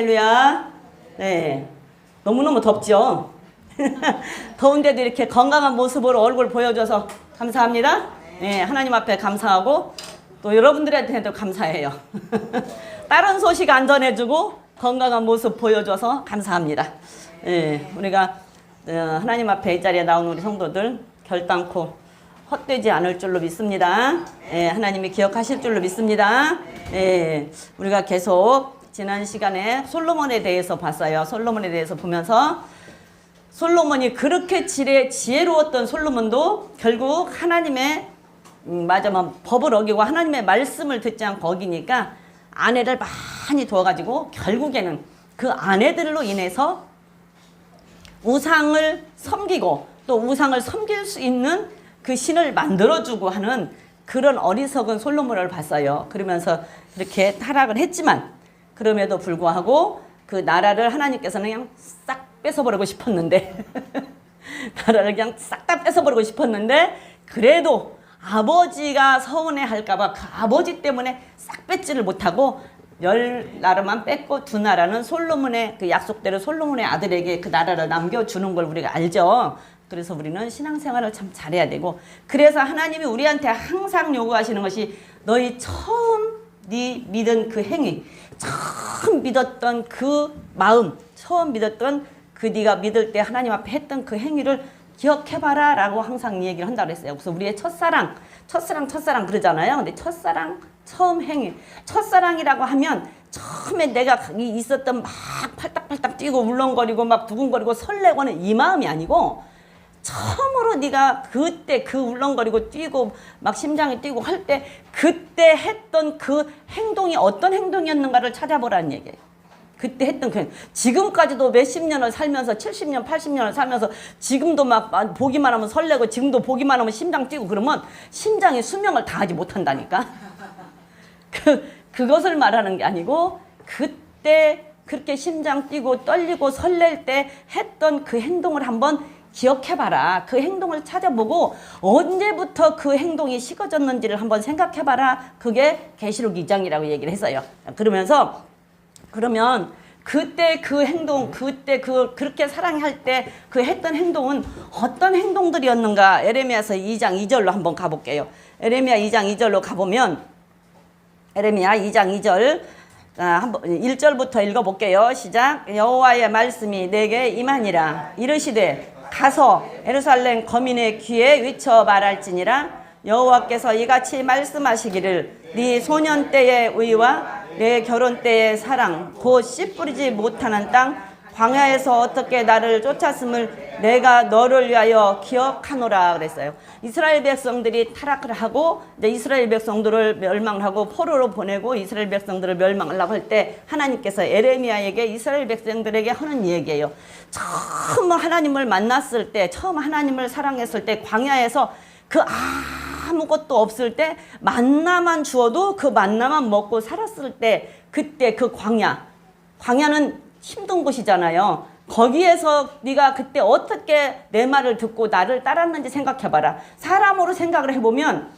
할렐루야. 네. 너무너무 덥죠? 더운데도 이렇게 건강한 모습으로 얼굴 보여줘서 감사합니다. 네, 하나님 앞에 감사하고 또 여러분들한테도 감사해요. 다른 소식 안 전해주고 건강한 모습 보여줘서 감사합니다. 네, 우리가 하나님 앞에 이 자리에 나온 우리 성도들 결단코 헛되지 않을 줄로 믿습니다. 네, 하나님이 기억하실 줄로 믿습니다. 네, 우리가 계속 지난 시간에 솔로몬에 대해서 봤어요. 솔로몬에 대해서 보면서 솔로몬이 그렇게 지혜로웠던 솔로몬도 결국 하나님의 법을 어기고 하나님의 말씀을 듣지 않고 어기니까 아내를 많이 두어가지고 결국에는 그 아내들로 인해서 우상을 섬기고 또 우상을 섬길 수 있는 그 신을 만들어주고 하는 그런 어리석은 솔로몬을 봤어요. 그러면서 그렇게 타락을 했지만 그럼에도 불구하고 그 나라를 하나님께서는 그냥 싹 뺏어버리고 싶었는데 나라를 그냥 싹 다 뺏어버리고 싶었는데 그래도 아버지가 서운해할까봐 그 아버지 때문에 싹 뺏지를 못하고 10나라만 뺏고 2나라는 솔로몬의 그 약속대로 솔로몬의 아들에게 그 나라를 남겨주는 걸 우리가 알죠. 그래서 우리는 신앙생활을 참 잘해야 되고 그래서 하나님이 우리한테 항상 요구하시는 것이 너희 처음 네 믿은 그 행위 처음 믿었던 그 마음 처음 믿었던 그 네가 믿을 때 하나님 앞에 했던 그 행위를 기억해봐라 라고 항상 얘기를 한다고 했어요. 그래서 우리의 첫사랑 그러잖아요. 근데 첫사랑 처음 행위 첫사랑이라고 하면 처음에 내가 있었던 막 팔딱팔딱 뛰고 울렁거리고 막 두근거리고 설레고 하는 이 마음이 아니고 처음으로 네가 그때 그 울렁거리고 뛰고 막 심장이 뛰고 할 때 그때 했던 그 행동이 어떤 행동이었는가를 찾아보라는 얘기예요. 그때 했던 그 지금까지도 몇십 년을 살면서 70년 80년을 살면서 지금도 막 보기만 하면 설레고 지금도 보기만 하면 심장 뛰고 그러면 심장이 수명을 다하지 못한다니까. 그것을 말하는 게 아니고 그때 그렇게 심장 뛰고 떨리고 설렐 때 했던 그 행동을 한번 기억해봐라. 그 행동을 찾아보고 언제부터 그 행동이 식어졌는지를 한번 생각해봐라. 그게 계시록 2장이라고 얘기를 했어요. 그러면 그때 그 행동, 그때 그렇게 사랑할 때 그 했던 행동은 어떤 행동들이었는가? 에레미야서 2장 2절로 한번 가볼게요. 에레미야 2장 2절로 가보면 에레미야 2장 2절 1절부터 읽어볼게요. 시작. 여호와의 말씀이 내게 임하니라. 이르시되 가서 예루살렘 거민의 귀에 위쳐 말할지니라. 여호와께서 이같이 말씀하시기를 네 소년 때의 의와 내 결혼 때의 사랑 곧 씨 뿌리지 못하는 땅 광야에서 어떻게 나를 쫓았음을 내가 너를 위하여 기억하노라 그랬어요. 이스라엘 백성들이 타락을 하고 이제 이스라엘 백성들을 멸망하고 포로로 보내고 이스라엘 백성들을 멸망하려고 할 때 하나님께서 에레미야에게 이스라엘 백성들에게 하는 얘기예요. 처음 하나님을 만났을 때 처음 하나님을 사랑했을 때 광야에서 그 아무것도 없을 때 만나만 주어도 그 만나만 먹고 살았을 때 그때 그 광야는 힘든 곳이잖아요. 거기에서 네가 그때 어떻게 내 말을 듣고 나를 따랐는지 생각해봐라. 사람으로 생각을 해보면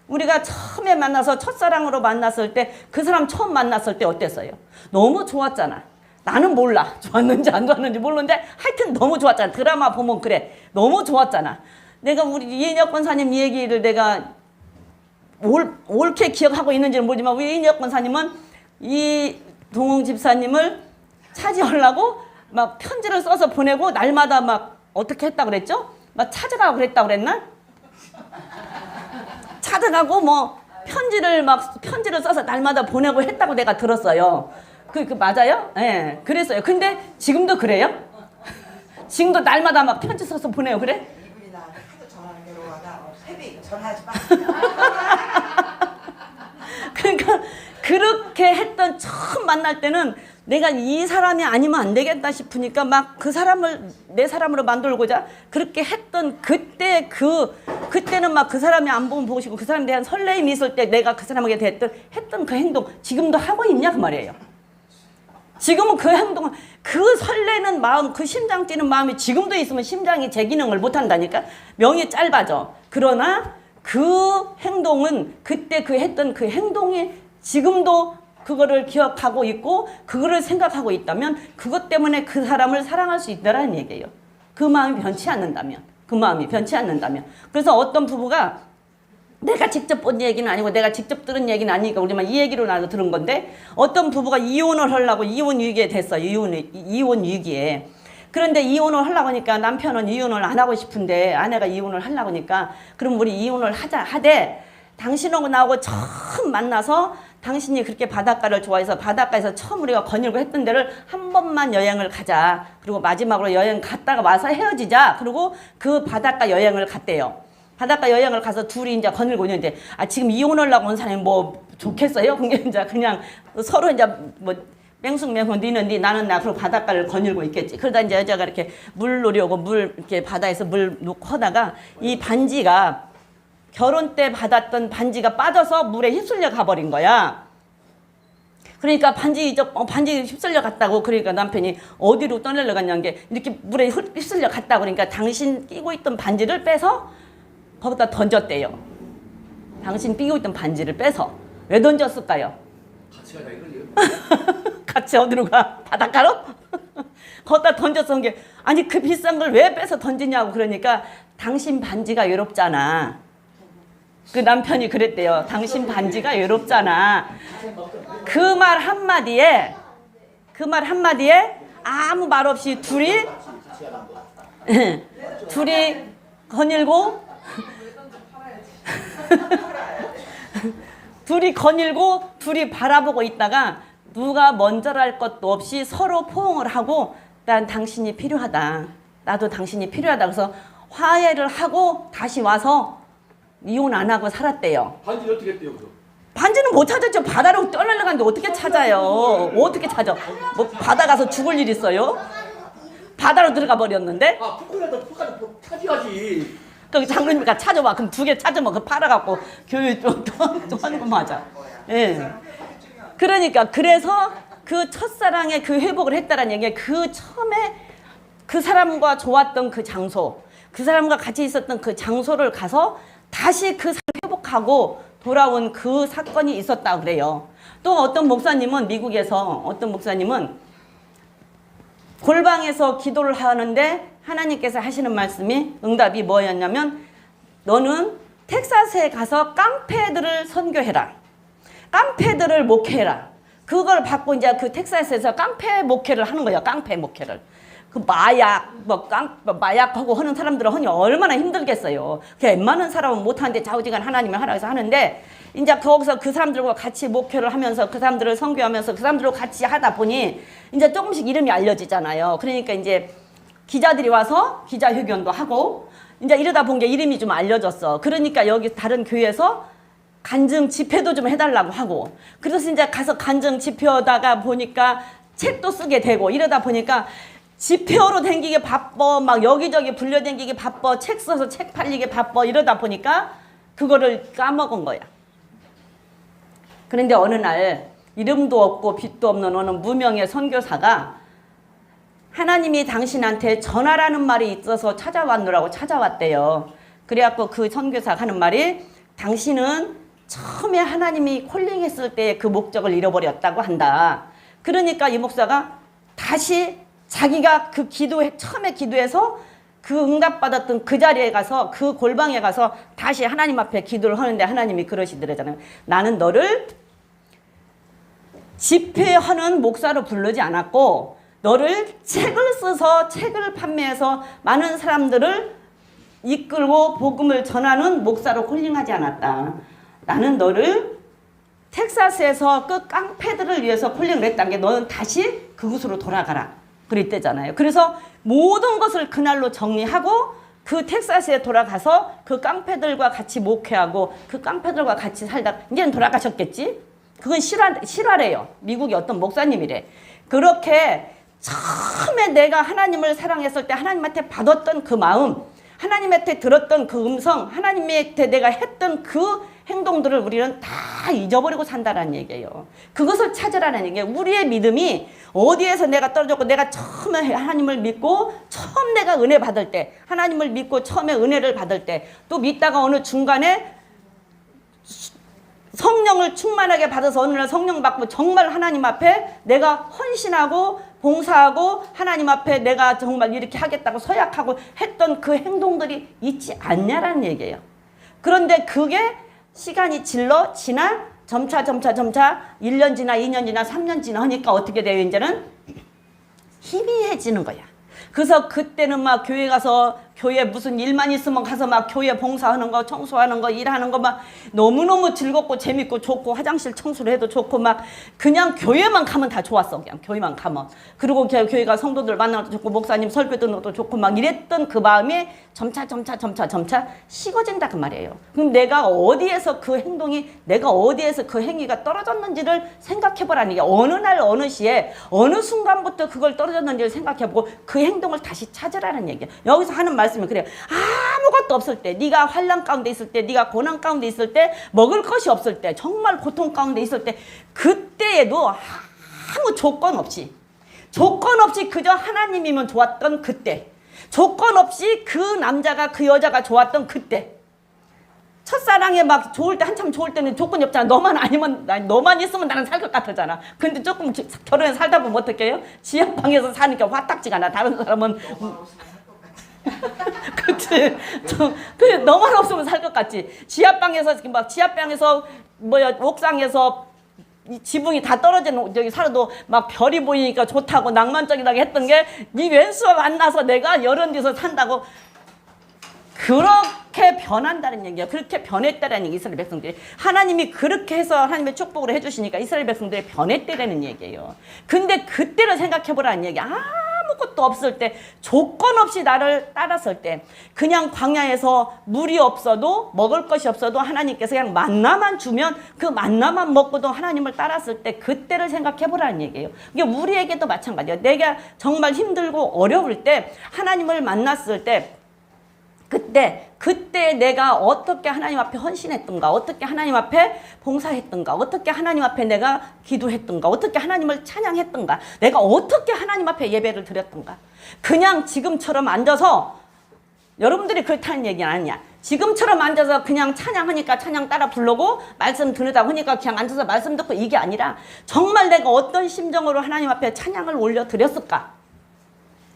우리가 처음에 만나서 첫사랑으로 만났을 때 그 사람 처음 만났을 때 어땠어요? 너무 좋았잖아. 나는 몰라. 좋았는지 안 좋았는지 모르는데 하여튼 너무 좋았잖아. 드라마 보면 그래. 너무 좋았잖아. 내가 우리 이인혁 권사님 얘기를 내가 옳게 기억하고 있는지는 모르지만 우리 이인혁 권사님은 이 동웅 집사님을 차지하려고 막 편지를 써서 보내고 날마다 막 어떻게 했다 그랬죠? 막 찾아가고 그랬다 그랬나? 찾아가고 뭐 편지를 써서 날마다 보내고 했다고 내가 들었어요. 그 맞아요? 예. 네, 그랬어요. 근데 지금도 그래요? 지금도 날마다 막 편지 써서 보내요. 그래? 이분이 나 하도 전화하는 게 오하다. 새벽에 전화하지 마. 그러니까 그렇게 했던 처음 만날 때는 내가 이 사람이 아니면 안 되겠다 싶으니까 막 그 사람을 내 사람으로 만들고자 그렇게 했던 그때는 막 그 사람이 안 보면 보고 싶고 그 사람에 대한 설레임이 있을 때 내가 그 사람에게 했던 그 행동 지금도 하고 있냐 그 말이에요. 지금은 그 행동은 그 설레는 마음 그 심장 뛰는 마음이 지금도 있으면 심장이 제 기능을 못한다니까. 명이 짧아져. 그러나 그 행동은 그때 그 했던 그 행동이 지금도 그거를 기억하고 있고 그거를 생각하고 있다면 그것 때문에 그 사람을 사랑할 수 있다라는 얘기예요. 그 마음이 변치 않는다면. 그 마음이 변치 않는다면. 그래서 어떤 부부가 내가 직접 본 얘기는 아니고 내가 직접 들은 얘기는 아니니까 우리만 이 얘기로 나도 들은 건데 어떤 부부가 이혼을 하려고 이혼 위기에 됐어요. 이혼 위기에. 그런데 이혼을 하려고 하니까 남편은 이혼을 안 하고 싶은데 아내가 이혼을 하려고 하니까 그럼 우리 이혼을 하자 하되 당신하고 나하고 처음 만나서 당신이 그렇게 바닷가를 좋아해서 바닷가에서 처음 우리가 거닐고 했던 데를 한 번만 여행을 가자. 그리고 마지막으로 여행 갔다가 와서 헤어지자. 그리고 그 바닷가 여행을 갔대요. 바닷가 여행을 가서 둘이 이제 거닐고 있는데 지금 이혼하려고 온 사람이 뭐 좋겠어요? 그냥 서로 이제 뭐 맹숭맹숭 니는 니 나는 나 그리고 바닷가를 거닐고 있겠지. 그러다 이제 여자가 이렇게 물 놀이오고 물 이렇게 바다에서 물 놓고 하다가 이 반지가 결혼 때 받았던 반지가 빠져서 물에 휩쓸려 가버린 거야. 그러니까 반지 휩쓸려 갔다고. 그러니까 남편이 어디로 떠내려 갔냐는 게 이렇게 물에 휩쓸려 갔다고. 그러니까 당신 끼고 있던 반지를 빼서 거기다 던졌대요. 당신 끼고 있던 반지를 빼서. 왜 던졌을까요? 같이 가자 이걸요? 같이 어디로 가? 바닷가로? 거기다 던져서 온 게 아니 그 비싼 걸 왜 빼서 던지냐고. 그러니까 당신 반지가 외롭잖아. 그 남편이 그랬대요. 당신 반지가 외롭잖아. 그 말 한마디에 아무 말 없이 둘이 거닐고 둘이 바라보고 있다가 누가 먼저랄 것도 없이 서로 포옹을 하고 난 당신이 필요하다. 나도 당신이 필요하다. 그래서 화해를 하고 다시 와서 이혼 안 하고 살았대요. 반지는 어떻게 했대요? 그럼? 반지는 못 찾았죠. 바다로 떠내려갔는데 어떻게 찾아요? 어떻게 찾아? 뭐 바다 가서 죽을 일 있어요? 바다로 들어가 버렸는데? 푸꾸라도 찾아야지. 그 장로님가 찾아봐. 그럼 2개 찾으면 그 팔아갖고 교육 또 하는 거 맞아. 예. 그러니까 그래서 그 첫사랑의 그 회복을 했다라는 얘기에 그 처음에 그 사람과 좋았던 그 장소, 그 사람과 같이 있었던 그 장소를 가서 다시 그 사람을 회복하고 돌아온 그 사건이 있었다 그래요. 또 어떤 목사님은 미국에서 어떤 목사님은 골방에서 기도를 하는데 하나님께서 하시는 말씀이 응답이 뭐였냐면 너는 텍사스에 가서 깡패들을 선교해라. 깡패들을 목회해라. 그걸 받고 이제 그 텍사스에서 깡패 목회를 하는 거예요. 깡패 목회를. 그 마약하고 하는 사람들은 하니 얼마나 힘들겠어요. 웬만한 사람은 못하는데 좌우지간 하나님이 하라 해서 하는데 이제 거기서 그 사람들과 같이 목회를 하면서 그 사람들을 선교하면서 그 사람들과 같이 하다 보니 이제 조금씩 이름이 알려지잖아요. 그러니까 이제 기자들이 와서 기자회견도 하고 이제 이러다 본 게 이름이 좀 알려졌어. 그러니까 여기 다른 교회에서 간증 집회도 좀 해달라고 하고 그래서 이제 가서 간증 집회하다가 보니까 책도 쓰게 되고 이러다 보니까 집회로 댕기기 바빠. 막 여기저기 불려댕기기 바빠. 책 써서 책 팔리기 바빠. 이러다 보니까 그거를 까먹은 거야. 그런데 어느 날 이름도 없고 빛도 없는 어느 무명의 선교사가 하나님이 당신한테 전하라는 말이 있어서 찾아왔노라고 찾아왔대요. 그래갖고 그 선교사가 하는 말이 당신은 처음에 하나님이 콜링했을 때 그 목적을 잃어버렸다고 한다. 그러니까 이 목사가 다시 자기가 그 처음에 기도해서 그 응답받았던 그 자리에 가서 그 골방에 가서 다시 하나님 앞에 기도를 하는데 하나님이 그러시더라잖아요. 나는 너를 집회하는 목사로 부르지 않았고 너를 책을 써서 책을 판매해서 많은 사람들을 이끌고 복음을 전하는 목사로 콜링하지 않았다. 나는 너를 텍사스에서 그 깡패들을 위해서 콜링을 했다는 게 너는 다시 그곳으로 돌아가라. 그랬대잖아요. 그래서 모든 것을 그날로 정리하고 그 텍사스에 돌아가서 그 깡패들과 같이 목회하고 그 깡패들과 같이 살다 이제는 돌아가셨겠지? 그건 실화래요. 미국의 어떤 목사님이래. 그렇게 처음에 내가 하나님을 사랑했을 때 하나님한테 받았던 그 마음, 하나님한테 들었던 그 음성, 하나님한테 내가 했던 그 행동들을 우리는 다 잊어버리고 산다는 얘기예요. 그것을 찾으라는 얘기예요. 우리의 믿음이 어디에서 내가 떨어졌고 내가 처음에 하나님을 믿고 처음 내가 은혜 받을 때 하나님을 믿고 처음에 은혜를 받을 때 또 믿다가 어느 중간에 성령을 충만하게 받아서 어느 날 성령 받고 정말 하나님 앞에 내가 헌신하고 봉사하고 하나님 앞에 내가 정말 이렇게 하겠다고 서약하고 했던 그 행동들이 있지 않냐라는 얘기예요. 그런데 그게 시간이 지나 점차 1년 지나 2년 지나 3년 지나 하니까 어떻게 돼요? 이제는 희미해지는 거야. 그래서 그때는 막 교회 가서 교회 무슨 일만 있으면 가서 막 교회 봉사하는 거, 청소하는 거, 일하는 거 막 너무너무 즐겁고 재밌고 좋고 화장실 청소를 해도 좋고 막 그냥 교회만 가면 다 좋았어. 그냥 교회만 가면. 그리고 교회가 성도들 만나는 것도 좋고 목사님 설교 듣는 것도 좋고 막 이랬던 그 마음이 점차 식어진다 그 말이에요. 그럼 내가 어디에서 그 행동이 내가 어디에서 그 행위가 떨어졌는지를 생각해보라는 게 어느 날 어느 시에 어느 순간부터 그걸 떨어졌는지를 생각해보고 그 행동을 다시 찾으라는 얘기예요. 여기서 하는 말씀이 그래요. 아무것도 없을 때, 네가 환난 가운데 있을 때, 네가 고난 가운데 있을 때, 먹을 것이 없을 때, 정말 고통 가운데 있을 때, 그때에도 아무 조건 없이 그저 하나님이면 좋았던 그때, 조건 없이 그 남자가 그 여자가 좋았던 그때, 첫사랑에 막 좋을 때 한참 좋을 때는 조건이 없잖아. 너만 있으면 나는 살 것 같았잖아. 근데 조금 결혼해 살다 보면 어떻게 해요? 지하방에서 사니까 화딱지가 나. 다른 사람은 그치. 너만 없으면 살 것 같지. 지하방에서 옥상에서 이 지붕이 다 떨어지는 저기 살아도 막 별이 보이니까 좋다고 낭만적이라고 했던 게 네 왼수와 만나서 내가 이런 데서 산다고 그렇게 변한다는 얘기야. 그렇게 변했다라는 얘기, 이스라엘 백성들이. 하나님이 그렇게 해서 하나님의 축복을 해주시니까 이스라엘 백성들이 변했다라는 얘기예요. 근데 그때를 생각해보라는 얘기. 아무것도 없을 때, 조건 없이 나를 따랐을 때, 그냥 광야에서 물이 없어도, 먹을 것이 없어도 하나님께서 그냥 만나만 주면 그 만나만 먹고도 하나님을 따랐을 때, 그때를 생각해보라는 얘기예요. 이게 우리에게도 마찬가지예요. 내가 정말 힘들고 어려울 때, 하나님을 만났을 때, 그때 내가 어떻게 하나님 앞에 헌신했던가, 어떻게 하나님 앞에 봉사했던가, 어떻게 하나님 앞에 내가 기도했던가, 어떻게 하나님을 찬양했던가, 내가 어떻게 하나님 앞에 예배를 드렸던가. 그냥 지금처럼 앉아서, 여러분들이 그렇다는 얘기는 아니야. 지금처럼 앉아서 그냥 찬양하니까 찬양 따라 부르고 말씀 들으다 하니까 그냥 앉아서 말씀 듣고 이게 아니라 정말 내가 어떤 심정으로 하나님 앞에 찬양을 올려드렸을까.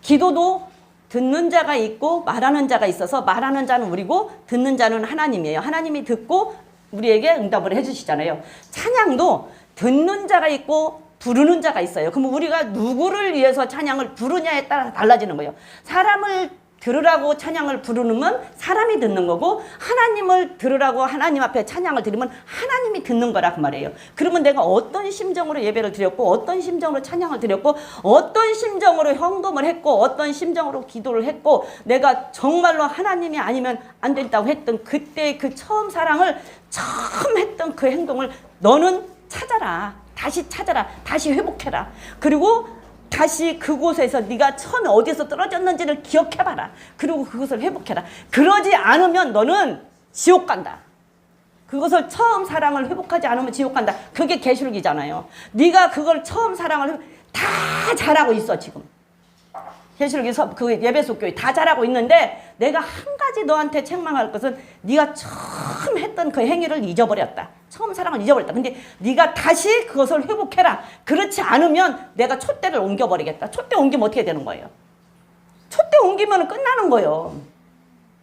기도도 듣는 자가 있고 말하는 자가 있어서 말하는 자는 우리고 듣는 자는 하나님이에요. 하나님이 듣고 우리에게 응답을 해주시잖아요. 찬양도 듣는 자가 있고 부르는 자가 있어요. 그럼 우리가 누구를 위해서 찬양을 부르냐에 따라 달라지는 거예요. 사람을 들으라고 찬양을 부르면 사람이 듣는 거고, 하나님을 들으라고 하나님 앞에 찬양을 드리면 하나님이 듣는 거라 그 말이에요. 그러면 내가 어떤 심정으로 예배를 드렸고, 어떤 심정으로 찬양을 드렸고, 어떤 심정으로 헌금을 했고, 어떤 심정으로 기도를 했고, 내가 정말로 하나님이 아니면 안 된다고 했던 그때의 그 처음 사랑을, 처음 했던 그 행동을 너는 찾아라. 다시 찾아라. 다시 회복해라. 그리고 다시 그곳에서 네가 처음에 어디서 떨어졌는지를 기억해봐라. 그리고 그것을 회복해라. 그러지 않으면 너는 지옥 간다. 그것을 처음 사랑을 회복하지 않으면 지옥 간다. 그게 계시록이잖아요. 네가 그걸 처음 사랑을 다 잘하고 있어 지금. 계시록에서 그 예배소 교회 다 잘하고 있는데 내가 한 가지 너한테 책망할 것은 네가 처음 했던 그 행위를 잊어버렸다. 처음 사랑을 잊어버렸다. 근데 네가 다시 그것을 회복해라. 그렇지 않으면 내가 촛대를 옮겨버리겠다. 촛대 옮기면 어떻게 되는 거예요? 촛대 옮기면 끝나는 거예요.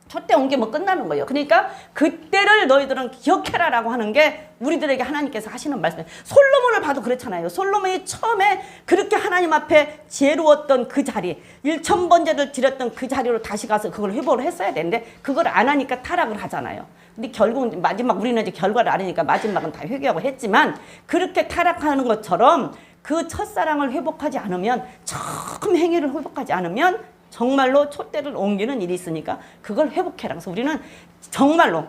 촛대 옮기면 끝나는 거예요. 그러니까 그때를 너희들은 기억해라라고 하는 게 우리들에게 하나님께서 하시는 말씀이에요. 솔로몬을 봐도 그렇잖아요. 솔로몬이 처음에 그렇게 하나님 앞에 지혜로웠던 그 자리, 1000번제를 드렸던 그 자리로 다시 가서 그걸 회복을 했어야 되는데 그걸 안 하니까 타락을 하잖아요. 근데 결국 마지막 우리는 이제 결과를 아니니까 마지막은 다 회개하고 했지만, 그렇게 타락하는 것처럼 그 첫사랑을 회복하지 않으면, 처음 행위를 회복하지 않으면 정말로 촛대를 옮기는 일이 있으니까 그걸 회복해라. 그래서 우리는 정말로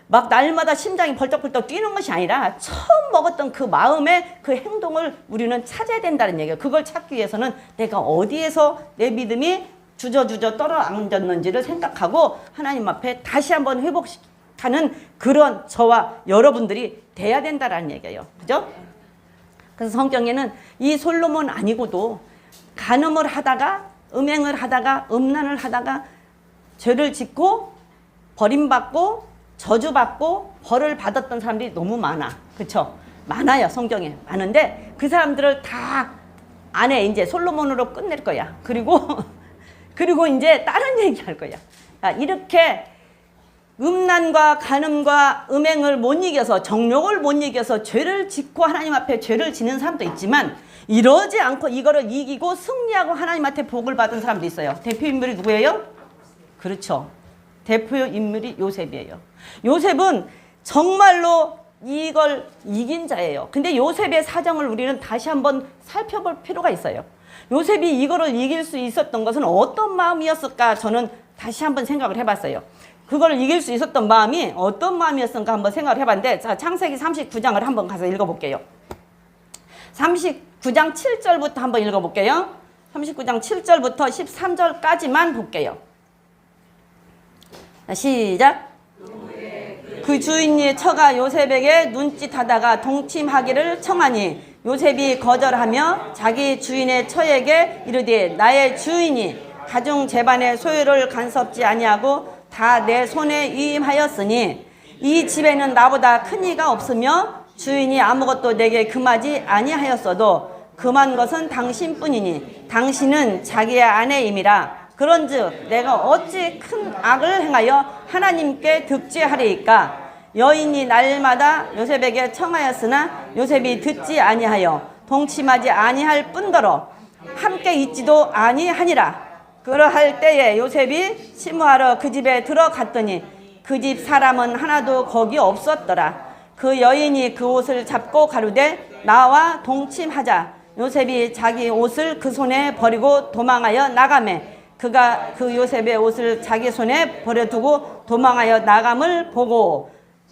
막 날마다 심장이 벌떡벌떡 뛰는 것이 아니라 처음 먹었던 그 마음의 그 행동을 우리는 찾아야 된다는 얘기예요. 그걸 찾기 위해서는 내가 어디에서 내 믿음이 주저주저 떨어앉았는지를 생각하고 하나님 앞에 다시 한번 회복하는 그런 저와 여러분들이 돼야 된다는 얘기예요. 그죠? 그래서 성경에는 이 솔로몬 아니고도 간음을 하다가, 음행을 하다가, 음란을 하다가, 죄를 짓고 버림받고 저주받고 벌을 받았던 사람들이 너무 많아. 그쵸? 많아요. 성경에 많은데 그 사람들을 다 안에 이제 솔로몬으로 끝낼 거야. 그리고 이제 다른 얘기 할 거야. 자, 이렇게 음란과 간음과 음행을 못 이겨서 정욕을 못 이겨서 죄를 짓고 하나님 앞에 죄를 지는 사람도 있지만 이러지 않고 이거를 이기고 승리하고 하나님한테 복을 받은 사람도 있어요. 대표 인물이 누구예요? 그렇죠. 대표 인물이 요셉이에요. 요셉은 정말로 이걸 이긴 자예요. 근데 요셉의 사정을 우리는 다시 한번 살펴볼 필요가 있어요. 요셉이 이거를 이길 수 있었던 것은 어떤 마음이었을까? 저는 다시 한번 생각을 해봤어요. 그걸 이길 수 있었던 마음이 어떤 마음이었을까 한번 생각을 해봤는데, 자, 창세기 39장을 한번 가서 읽어볼게요. 39장 7절부터 한번 읽어볼게요. 39장 7절부터 13절까지만 볼게요. 자, 시작. 그 주인이 처가 요셉에게 눈짓하다가 동침하기를 청하니 요셉이 거절하며 자기 주인의 처에게 이르되 나의 주인이 가중 재반의 소유를 간섭지 아니하고 다 내 손에 위임하였으니 이 집에는 나보다 큰 이가 없으며 주인이 아무것도 내게 금하지 아니하였어도 금한 것은 당신뿐이니 당신은 자기의 아내임이라. 그런즉 내가 어찌 큰 악을 행하여 하나님께 득죄하리이까. 여인이 날마다 요셉에게 청하였으나 요셉이 듣지 아니하여 동침하지 아니할 뿐더러 함께 있지도 아니하니라. 그러할 때에 요셉이 시무하러 그 집에 들어갔더니 그 집 사람은 하나도 거기 없었더라. 그 여인이 그 옷을 잡고 가루되 나와 동침하자. 요셉이 자기 옷을 그 손에 버리고 도망하여 나가매 그가 그 요셉의 옷을 자기 손에 버려두고 도망하여 나감을 보고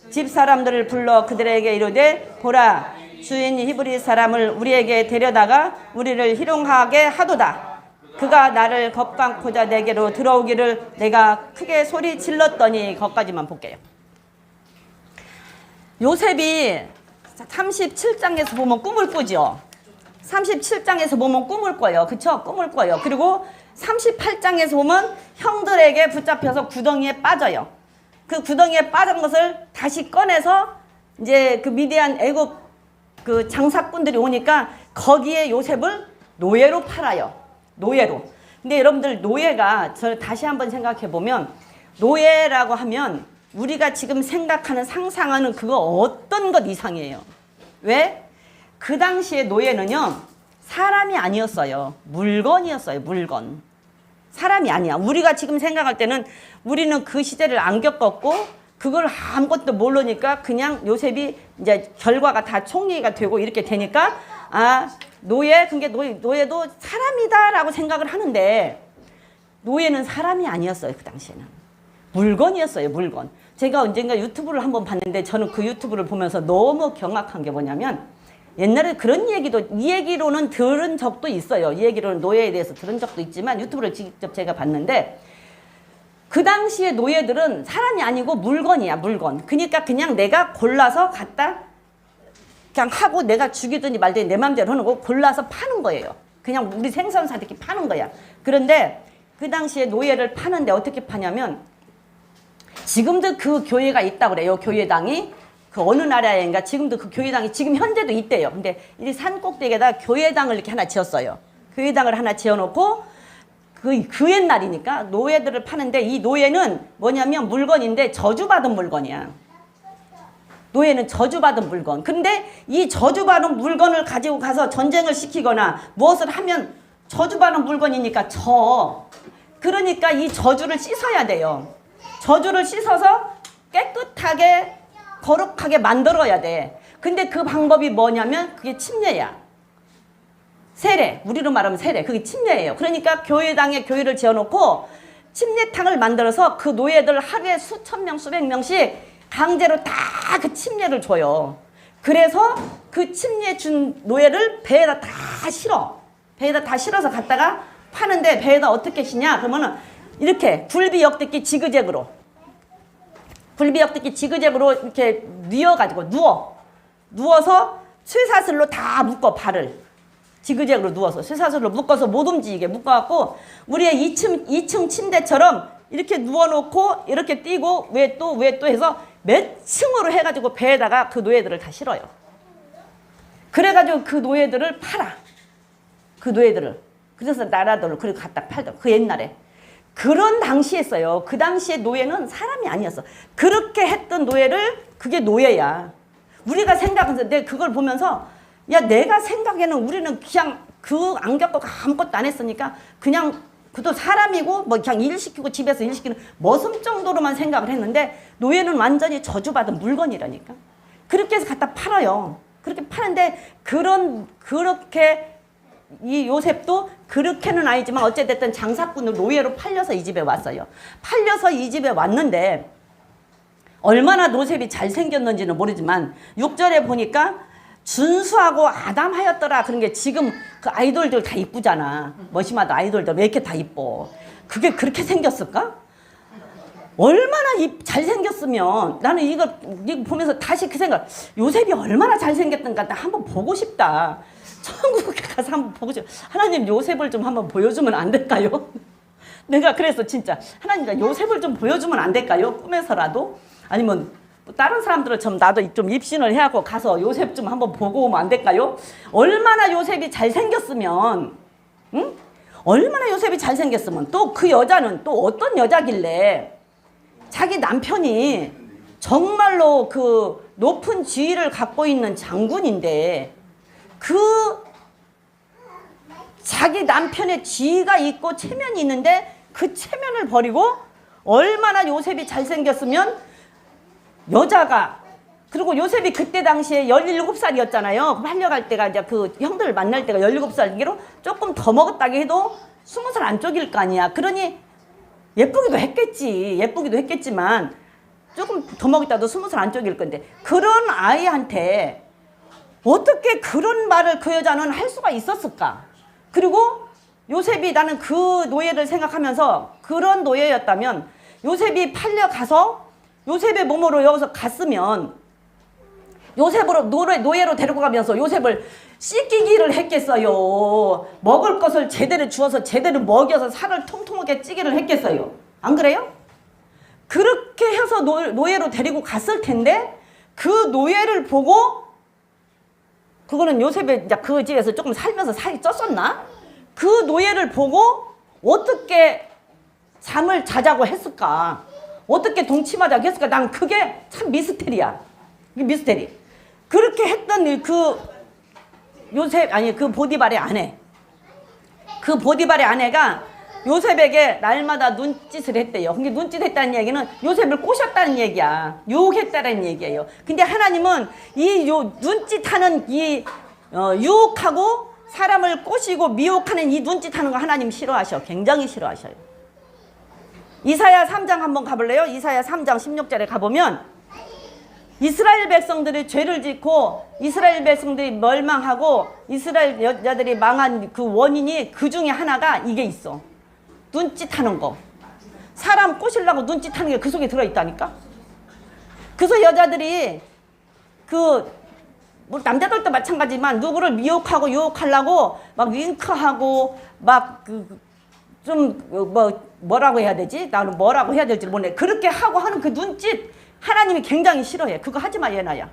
집 사람들을 불러 그들에게 이르되 보라, 주인이 히브리 사람을 우리에게 데려다가 우리를 희롱하게 하도다. 그가 나를 겁강코자 내게로 들어오기를 내가 크게 소리 질렀더니. 거기까지만 볼게요. 요셉이 37장에서 보면 꿈을 꾸죠. 37장에서 보면 꿈을 꿔요. 그쵸? 꿈을 꿔요. 그리고 38장에서 보면 형들에게 붙잡혀서 구덩이에 빠져요. 그 구덩이에 빠진 것을 다시 꺼내서 이제 그 미디안 애굽 그 장사꾼들이 오니까 거기에 요셉을 노예로 팔아요. 노예로. 근데 여러분들 노예가 저 다시 한번 생각해 보면 노예라고 하면 우리가 지금 생각하는 상상하는 그거 어떤 것 이상이에요. 왜? 그 당시에 노예는요 사람이 아니었어요. 물건이었어요. 물건. 사람이 아니야. 우리가 지금 생각할 때는 우리는 그 시대를 안 겪었고 그걸 아무것도 모르니까 그냥 요셉이 이제 결과가 다 총리가 되고 이렇게 되니까 아 노예, 그게 노예도 사람이다라고 생각을 하는데 노예는 사람이 아니었어요. 그 당시에는 물건이었어요. 물건. 제가 언젠가 유튜브를 한번 봤는데 저는 그 유튜브를 보면서 너무 경악한 게 뭐냐면 옛날에 그런 얘기도 이 얘기로는 들은 적도 있어요. 이 얘기로는 노예에 대해서 들은 적도 있지만 유튜브를 직접 제가 봤는데 그 당시에 노예들은 사람이 아니고 물건이야. 물건. 그러니까 그냥 내가 골라서 갖다 그냥 하고 내가 죽이든지 말든지 내 맘대로 하는 거 골라서 파는 거예요. 그냥 우리 생선사들끼리 파는 거야. 그런데 그 당시에 노예를 파는데 어떻게 파냐면 지금도 그 교회가 있다고 그래요. 교회당이 그 어느 나라인가 지금도 그 교회당이 지금 현재도 있대요. 근데 이 산 꼭대기에다 교회당을 이렇게 하나 지었어요. 교회당을 하나 지어놓고 그 옛날이니까 노예들을 파는데 이 노예는 뭐냐면 물건인데 저주받은 물건이야. 노예는 저주받은 물건. 근데 이 저주받은 물건을 가지고 가서 전쟁을 시키거나 무엇을 하면 저주받은 물건이니까 그러니까 이 저주를 씻어야 돼요. 저주를 씻어서 깨끗하게 거룩하게 만들어야 돼. 근데 그 방법이 뭐냐면 그게 침례야. 세례. 우리로 말하면 세례. 그게 침례예요. 그러니까 교회당에 교회를 지어놓고 침례탕을 만들어서 그 노예들 하루에 수천 명 수백 명씩 강제로 다 그 침례를 줘요. 그래서 그 침례 준 노예를 배에다 다 실어. 배에다 다 실어서 갖다가 파는데 배에다 어떻게 쉬냐? 그러면은 이렇게 굴비 역듣기 지그재그로. 굴비 역듣기 지그재그로 이렇게 뉘어가지고 누워서 쇠사슬로 다 묶어 발을. 지그재그로 누워서 쇠사슬로 묶어서 못 움직이게 묶어갖고 우리의 2층 침대처럼 이렇게 누워놓고 이렇게 뛰고 왜 또 해서 몇 층으로 해가지고 배에다가 그 노예들을 다 실어요. 그래가지고 그 노예들을 팔아. 그 노예들을. 그래서 나라들을 그리고 갖다 팔더라고. 그 옛날에. 그런 당시였어요. 그 당시에 노예는 사람이 아니었어. 그렇게 했던 노예를 그게 노예야. 우리가 생각해서 내가 그걸 보면서 야 내가 생각에는 우리는 그냥 그 안 겪고 아무것도 안 했으니까 그냥 그도 사람이고 뭐 그냥 일 시키고 집에서 일 시키는 머슴 정도로만 생각을 했는데 노예는 완전히 저주받은 물건이라니까. 그렇게 해서 갖다 팔아요. 그렇게 파는데 그렇게 이 요셉도 그렇게는 아니지만 어찌됐든 장사꾼으로 노예로 팔려서 이 집에 왔어요. 팔려서 이 집에 왔는데 얼마나 요셉이 잘생겼는지는 모르지만 6절에 보니까 준수하고 아담하였더라. 그런 게 지금 그 아이돌들 다 이쁘잖아. 머시마다 아이돌들 왜 이렇게 다 이뻐. 그게 그렇게 생겼을까? 얼마나 잘생겼으면 나는 이거 보면서 다시 그 생각 요셉이 얼마나 잘생겼던가 나 한번 보고 싶다. 천국에 가서 한번 보고 싶다. 하나님 요셉을 좀 한번 보여주면 안 될까요? 내가 그래서 진짜 하나님 요셉을 좀 보여주면 안 될까요? 꿈에서라도 아니면 다른 사람들은 좀 나도 좀 입신을 해갖고 가서 요셉 좀 한번 보고 오면 안 될까요? 얼마나 요셉이 잘생겼으면 응? 얼마나 요셉이 잘생겼으면 또 그 여자는 또 어떤 여자길래 자기 남편이 정말로 그 높은 지위를 갖고 있는 장군인데 그 자기 남편의 지위가 있고 체면이 있는데 그 체면을 버리고 얼마나 요셉이 잘생겼으면 여자가 그리고 요셉이 그때 당시에 17살이었잖아요. 팔려갈 때가 이제 그 형들을 만날 때가 17살이기로 조금 더 먹었다고 해도 20살 안쪽일 거 아니야. 그러니 예쁘기도 했겠지만 조금 더 먹었다도 20살 안쪽일 건데 그런 아이한테 어떻게 그런 말을 그 여자는 할 수가 있었을까? 그리고 요셉이 나는 그 노예를 생각하면서 그런 노예였다면 요셉이 팔려가서 요셉의 몸으로 여기서 갔으면 요셉으로 노예로 데리고 가면서 요셉을 씻기기를 했겠어요. 먹을 것을 제대로 주어서 제대로 먹여서 살을 통통하게 찌기를 했겠어요. 안 그래요? 그렇게 해서 노예로 데리고 갔을 텐데 그 노예를 보고 그거는 요셉이 이제 그 집에서 조금 살면서 살이 쪘었나? 그 노예를 보고 어떻게 잠을 자자고 했을까? 어떻게 동침하자고 했을까? 난 그게 참 미스테리야. 이게 미스테리. 그렇게 했던 그 요셉 아니 그 보디발의 아내. 그 보디발의 아내가 요셉에게 날마다 눈짓을 했대요. 근데 눈짓했다는 얘기는 요셉을 꼬셨다는 얘기야. 유혹했다는 얘기예요. 근데 하나님은 이 눈짓하는 이 유혹하고 사람을 꼬시고 미혹하는 이 눈짓하는 거 하나님 싫어하셔. 굉장히 싫어하셔요. 이사야 3장 한번 가볼래요? 이사야 3장 16절에 가보면 이스라엘 백성들이 죄를 짓고 이스라엘 백성들이 멸망하고 이스라엘 여자들이 망한 그 원인이 그 중에 하나가 이게 있어. 눈짓하는 거. 사람 꼬시려고 눈짓하는 게 그 속에 들어있다니까. 그래서 여자들이 뭐 남자들도 마찬가지지만 누구를 미혹하고 유혹하려고 막 윙크하고 막 뭐라고 해야 되지? 나는 뭐라고 해야 될지 모르네. 그렇게 하고 하는 그 눈짓 하나님이 굉장히 싫어해. 그거 하지 마 얘나야.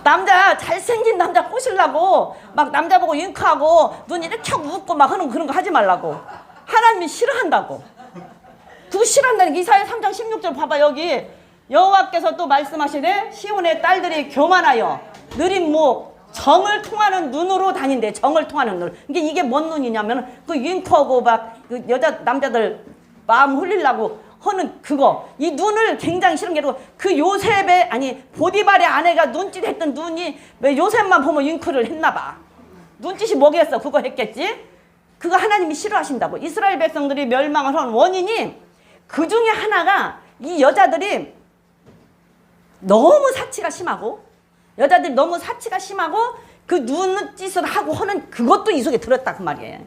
남자 잘생긴 남자 꼬시려고 막 남자 보고 윙크하고 눈 이렇게 웃고 막 하는 그런 거 하지 말라고. 하나님이 싫어한다고. 그거 싫어한다는 게 이사야 3장 16절 봐봐. 여기 여호와께서 또 말씀하시되 시온의 딸들이 교만하여 느린 목 정을 통하는 눈으로 다닌대. 정을 통하는 눈. 이게 뭔 눈이냐면 그 윙크하고 막 그 여자 남자들 마음 흘리려고 하는 그거. 이 눈을 굉장히 싫은 게 아니고 그 요셉의 아니 보디발의 아내가 눈짓했던 눈이 왜 요셉만 보면 윙크를 했나 봐. 눈짓이 뭐겠어? 그거 했겠지? 그거 하나님이 싫어하신다고. 이스라엘 백성들이 멸망을 한 원인이 그 중에 하나가 이 여자들이 너무 사치가 심하고 여자들이 너무 사치가 심하고 그 눈짓을 하고 하는 그것도 이 속에 들었다 그 말이에요.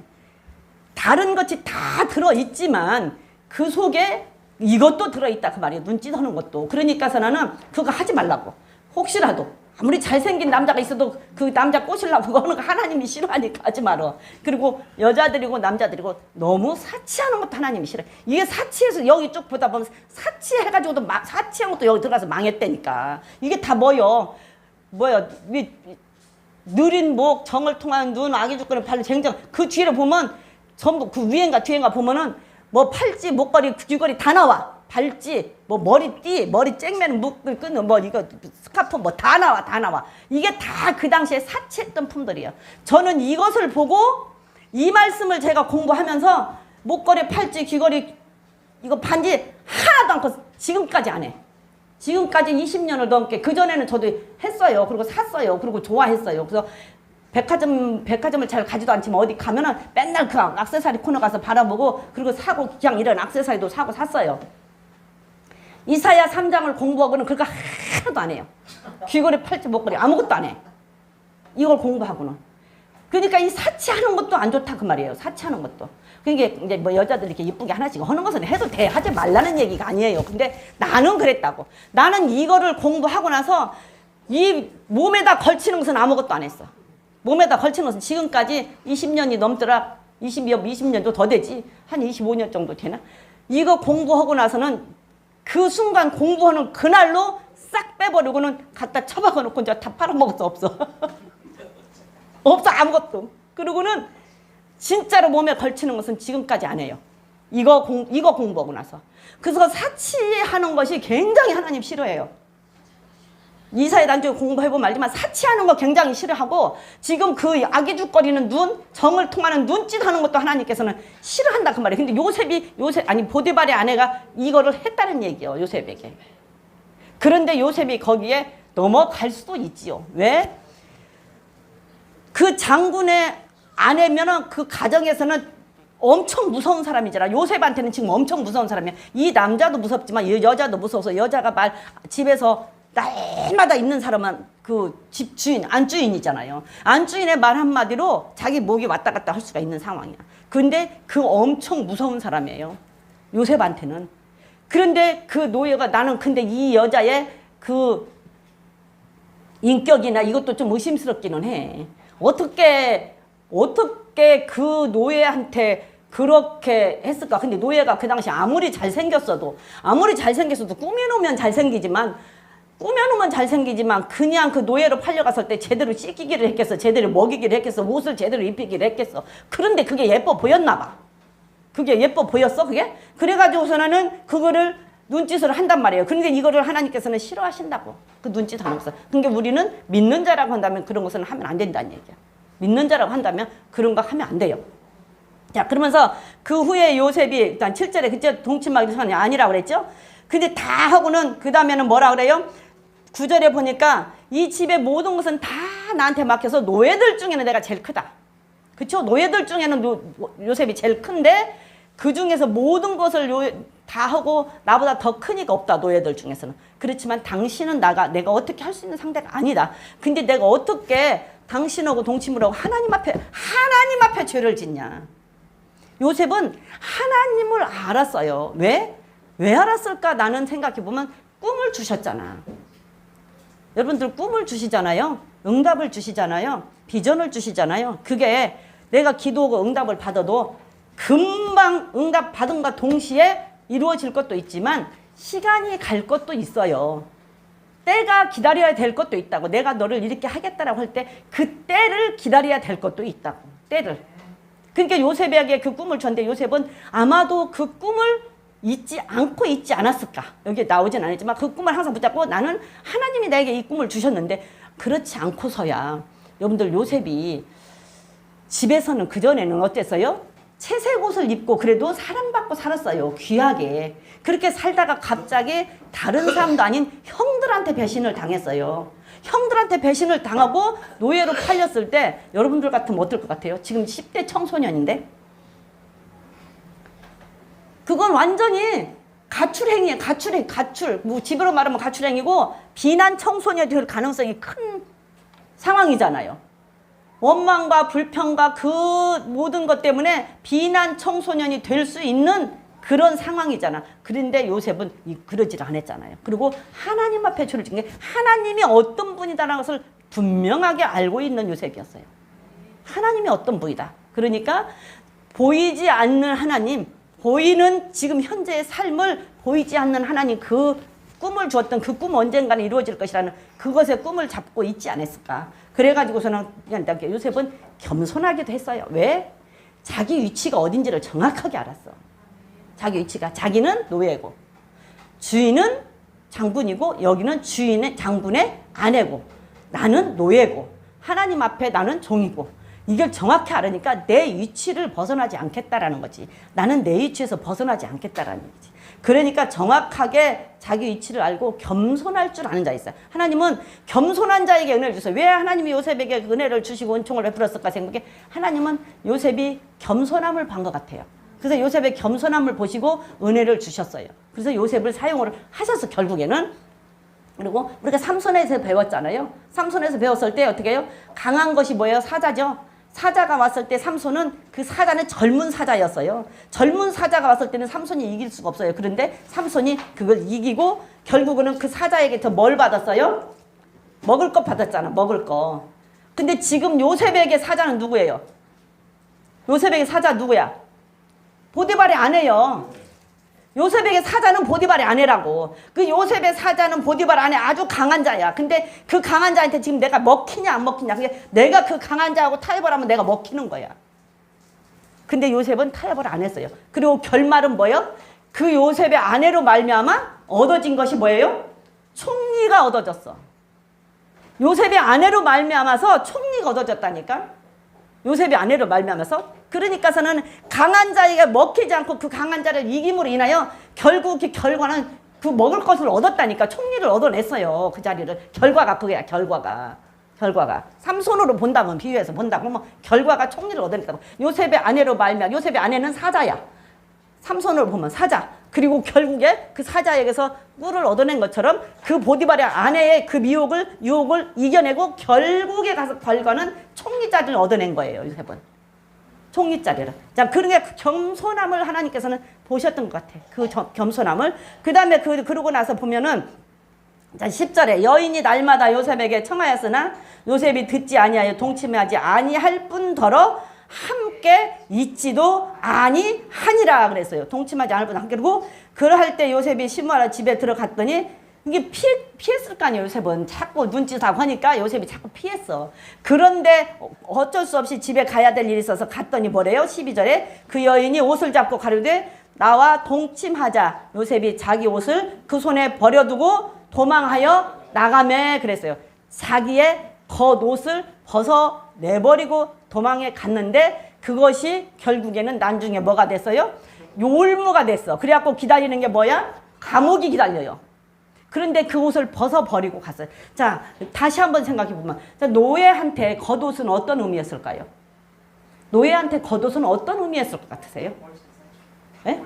다른 것이 다 들어있지만 그 속에 이것도 들어있다 그 말이에요. 눈짓하는 것도. 그러니까서 나는 그거 하지 말라고. 혹시라도 아무리 잘생긴 남자가 있어도 그 남자 꼬시려고 그거 하는 거 하나님이 싫어하니까 하지 말어. 그리고 여자들이고 남자들이고 너무 사치하는 것도 하나님이 싫어해. 이게 사치해서 여기 쭉 보다 보면 사치해가지고도 사치한 것도 여기 들어가서 망했다니까. 이게 다 뭐야 느린 목, 정을 통한 눈, 아기 주권을 팔로 쟁정. 그 뒤를 보면 전부 그 위엔가 뒤엔가 보면은 뭐 팔찌, 목걸이, 귀걸이 다 나와. 발찌, 뭐 머리띠, 머리 쨍매는 묶을 끊는 뭐 이거 스카프 뭐 다 나와, 다 나와. 이게 다 그 당시에 사치했던 품들이에요. 저는 이것을 보고 이 말씀을 제가 공부하면서 목걸이, 팔찌, 귀걸이 이거 반지 하나도 않고 지금까지 안 해. 지금까지 20년을 넘게 그전에는 저도 했어요. 그리고 샀어요. 그리고 좋아했어요. 그래서 백화점을 잘 가지도 않지만 어디 가면은 맨날 그 액세서리 코너 가서 바라보고 그리고 사고 그냥 이런 액세서리도 사고 샀어요. 이사야 3장을 공부하고는 그거 하나도 안 해요. 귀걸이, 팔찌, 목걸이 아무것도 안 해. 이걸 공부하고는. 그러니까 이 사치하는 것도 안 좋다 그 말이에요. 사치하는 것도. 그게 이제 뭐 여자들 이렇게 이쁘게 하나씩 하는 것은 해도 돼. 하지 말라는 얘기가 아니에요. 근데 나는 그랬다고. 나는 이거를 공부하고 나서 이 몸에다 걸치는 것은 아무것도 안 했어. 몸에다 걸치는 것은 지금까지 20년이 넘더라. 20년도 더 되지. 한 25년 정도 되나? 이거 공부하고 나서는 그 순간 공부하는 그날로 싹 빼버리고는 갖다 처박아 놓고 이제 다 팔아먹을 수 없어. 없어 아무것도. 그리고는 진짜로 몸에 걸치는 것은 지금까지 안 해요. 이거 공부하고 나서. 그래서 사치하는 것이 굉장히 하나님 싫어해요. 이사야 나중에 공부해보면 알지만 사치하는 거 굉장히 싫어하고 지금 그 아기죽거리는 눈, 정을 통하는 눈짓 하는 것도 하나님께서는 싫어한다 그 말이에요. 근데 아니 보디발의 아내가 이거를 했다는 얘기예요. 요셉에게. 그런데 요셉이 거기에 넘어갈 수도 있지요. 왜? 그 장군의 아내면은 그 가정에서는 엄청 무서운 사람이잖아. 요셉한테는 지금 엄청 무서운 사람이야. 이 남자도 무섭지만 이 여자도 무서워서 여자가 집에서 날마다 있는 사람은 그 집 주인, 안주인이잖아요. 안주인의 말 한마디로 자기 목이 왔다 갔다 할 수가 있는 상황이야. 근데 그 엄청 무서운 사람이에요. 요셉한테는. 그런데 그 노예가 나는 근데 이 여자의 그 인격이나 이것도 좀 의심스럽기는 해. 어떻게 그 노예한테 그렇게 했을까? 근데 노예가 그 당시 아무리 잘생겼어도 꾸며놓으면 잘생기지만 그냥 그 노예로 팔려갔을 때 제대로 씻기기를 했겠어. 제대로 먹이기를 했겠어. 옷을 제대로 입히기를 했겠어. 그런데 그게 예뻐 보였나 봐. 그게 예뻐 보였어 그게? 그래가지고서는 그거를 눈짓을 한단 말이에요. 그런데 이거를 하나님께서는 싫어하신다고. 그 눈짓 하는 것을. 그러니까 우리는 믿는 자라고 한다면 그런 것은 하면 안 된다는 얘기야. 믿는 자라고 한다면 그런 거 하면 안 돼요. 자, 그러면서 그 후에 요셉이 일단 7절에 그때 동침하기 전이 아니라고 그랬죠? 근데 다 하고는 그 다음에는 뭐라 그래요? 9절에 보니까 이 집의 모든 것은 다 나한테 맡겨서 노예들 중에는 내가 제일 크다. 그쵸? 노예들 중에는 요셉이 제일 큰데 그 중에서 모든 것을 다 하고 나보다 더 큰 이가 없다. 노예들 중에서는. 그렇지만 당신은 내가 어떻게 할 수 있는 상대가 아니다. 근데 내가 어떻게 당신하고 동침을 하고 하나님 앞에 죄를 짓냐. 요셉은 하나님을 알았어요. 왜 알았을까? 나는 생각해보면 꿈을 주셨잖아. 여러분들 꿈을 주시잖아요. 응답을 주시잖아요. 비전을 주시잖아요. 그게 내가 기도하고 응답을 받아도 금방 응답 받은과 동시에 이루어질 것도 있지만 시간이 갈 것도 있어요. 때가 기다려야 될 것도 있다고. 내가 너를 이렇게 하겠다라고 할 때 그 때를 기다려야 될 것도 있다고. 때를. 그러니까 요셉에게 그 꿈을 줬는데 요셉은 아마도 그 꿈을 잊지 않았을까. 여기에 나오진 않았지만 그 꿈을 항상 붙잡고 나는 하나님이 나에게 이 꿈을 주셨는데 그렇지 않고서야 여러분들 요셉이 집에서는 그전에는 어땠어요? 채색 옷을 입고 그래도 사랑받고 살았어요. 귀하게. 그렇게 살다가 갑자기 다른 사람도 아닌 형들한테 배신을 당했어요. 형들한테 배신을 당하고 노예로 팔렸을 때 여러분들 같으면 어떨 것 같아요? 지금 10대 청소년인데 그건 완전히 가출행위예요. 가출. 뭐 집으로 말하면 가출행위고 비난 청소년이 될 가능성이 큰 상황이잖아요. 원망과 불평과 그 모든 것 때문에 비난 청소년이 될 수 있는 그런 상황이잖아. 그런데 요셉은 그러질 않았잖아요. 그리고 하나님 앞에 죄를 지은 게 하나님이 어떤 분이다라는 것을 분명하게 알고 있는 요셉이었어요. 하나님이 어떤 분이다. 그러니까 보이지 않는 하나님, 보이는 지금 현재의 삶을 보이지 않는 하나님, 그 꿈을 주었던 그 꿈 언젠가는 이루어질 것이라는 그것의 꿈을 잡고 있지 않았을까. 그래가지고서는 요셉은 겸손하기도 했어요. 왜? 자기 위치가 어딘지를 정확하게 알았어. 자기 위치가. 자기는 노예고 주인은 장군이고 여기는 주인의 장군의 아내고 나는 노예고 하나님 앞에 나는 종이고 이걸 정확히 알으니까 내 위치를 벗어나지 않겠다라는 거지. 나는 내 위치에서 벗어나지 않겠다라는 거지. 그러니까 정확하게 자기 위치를 알고 겸손할 줄 아는 자 있어요. 하나님은 겸손한 자에게 은혜를 주세요. 왜 하나님이 요셉에게 은혜를 주시고 은총을 베풀었을까 생각해. 하나님은 요셉이 겸손함을 본 것 같아요. 그래서 요셉의 겸손함을 보시고 은혜를 주셨어요. 그래서 요셉을 사용을 하셔서 결국에는. 그리고 우리가 삼손에서 배웠잖아요. 삼손에서 배웠을 때 어떻게 해요? 강한 것이 뭐예요? 사자죠. 사자가 왔을 때 삼손은 그 사자는 젊은 사자였어요. 젊은 사자가 왔을 때는 삼손이 이길 수가 없어요. 그런데 삼손이 그걸 이기고 결국은 그 사자에게 더 뭘 받았어요? 먹을 것 받았잖아. 먹을 거. 근데 지금 요셉에게 사자는 누구예요? 요셉에게 사자 누구야? 보디발의 아내요. 요셉에게 사자는 보디발의 아내라고. 그 요셉의 사자는 보디발 아내 아주 강한 자야. 근데 그 강한 자한테 지금 내가 먹히냐 안 먹히냐. 그게 내가 그 강한 자하고 타협을 하면 내가 먹히는 거야. 근데 요셉은 타협을 안 했어요. 그리고 결말은 뭐예요? 그 요셉의 아내로 말미암아 얻어진 것이 뭐예요? 총리가 얻어졌어. 요셉의 아내로 말미암아서 총리가 얻어졌다니까. 요셉의 아내로 말미암아서. 그러니까서는 강한 자에게 먹히지 않고 그 강한 자를 이김으로 인하여 결국 그 결과는 그 먹을 것을 얻었다니까. 총리를 얻어냈어요. 그 자리를. 결과가 그거야. 결과가 삼손으로 본다면 비유해서 본다고 뭐 결과가 총리를 얻어냈다고. 요셉의 아내로 말미암아. 요셉의 아내는 사자야. 삼손으로 보면 사자. 그리고 결국에 그 사자에게서 꿀을 얻어낸 것처럼 그 보디발의 아내의 그 유혹을 이겨내고 결국에 가서 결과는 총리 자리를 얻어낸 거예요. 요셉은. 총리 자리를. 자, 그러니까 그 겸손함을 하나님께서는 보셨던 것 같아. 그 겸손함을. 그 다음에 그러고 나서 보면은 자, 10절에 여인이 날마다 요셉에게 청하였으나 요셉이 듣지 아니하여 동침하지 아니할 뿐더러 함께 있지도 아니하니라 그랬어요. 동침하지 않을 뿐 함께. 그리고 그럴 때 요셉이 심부하러 집에 들어갔더니 이게 피했을 거 아니에요. 요셉은 자꾸 눈짓하고 하니까 요셉이 자꾸 피했어. 그런데 어쩔 수 없이 집에 가야 될 일이 있어서 갔더니 뭐래요? 12절에 그 여인이 옷을 잡고 가려되 나와 동침하자. 요셉이 자기 옷을 그 손에 버려두고 도망하여 나가매 그랬어요. 자기의 겉옷을 벗어내버리고 도망해 갔는데 그것이 결국에는 나중에 뭐가 됐어요? 율무가 됐어. 그래갖고 기다리는 게 뭐야? 감옥이 기다려요. 그런데 그 옷을 벗어버리고 갔어요. 자, 다시 한번 생각해보면 노예한테 겉옷은 어떤 의미였을까요? 노예한테 겉옷은 어떤 의미였을 것 같으세요? 네?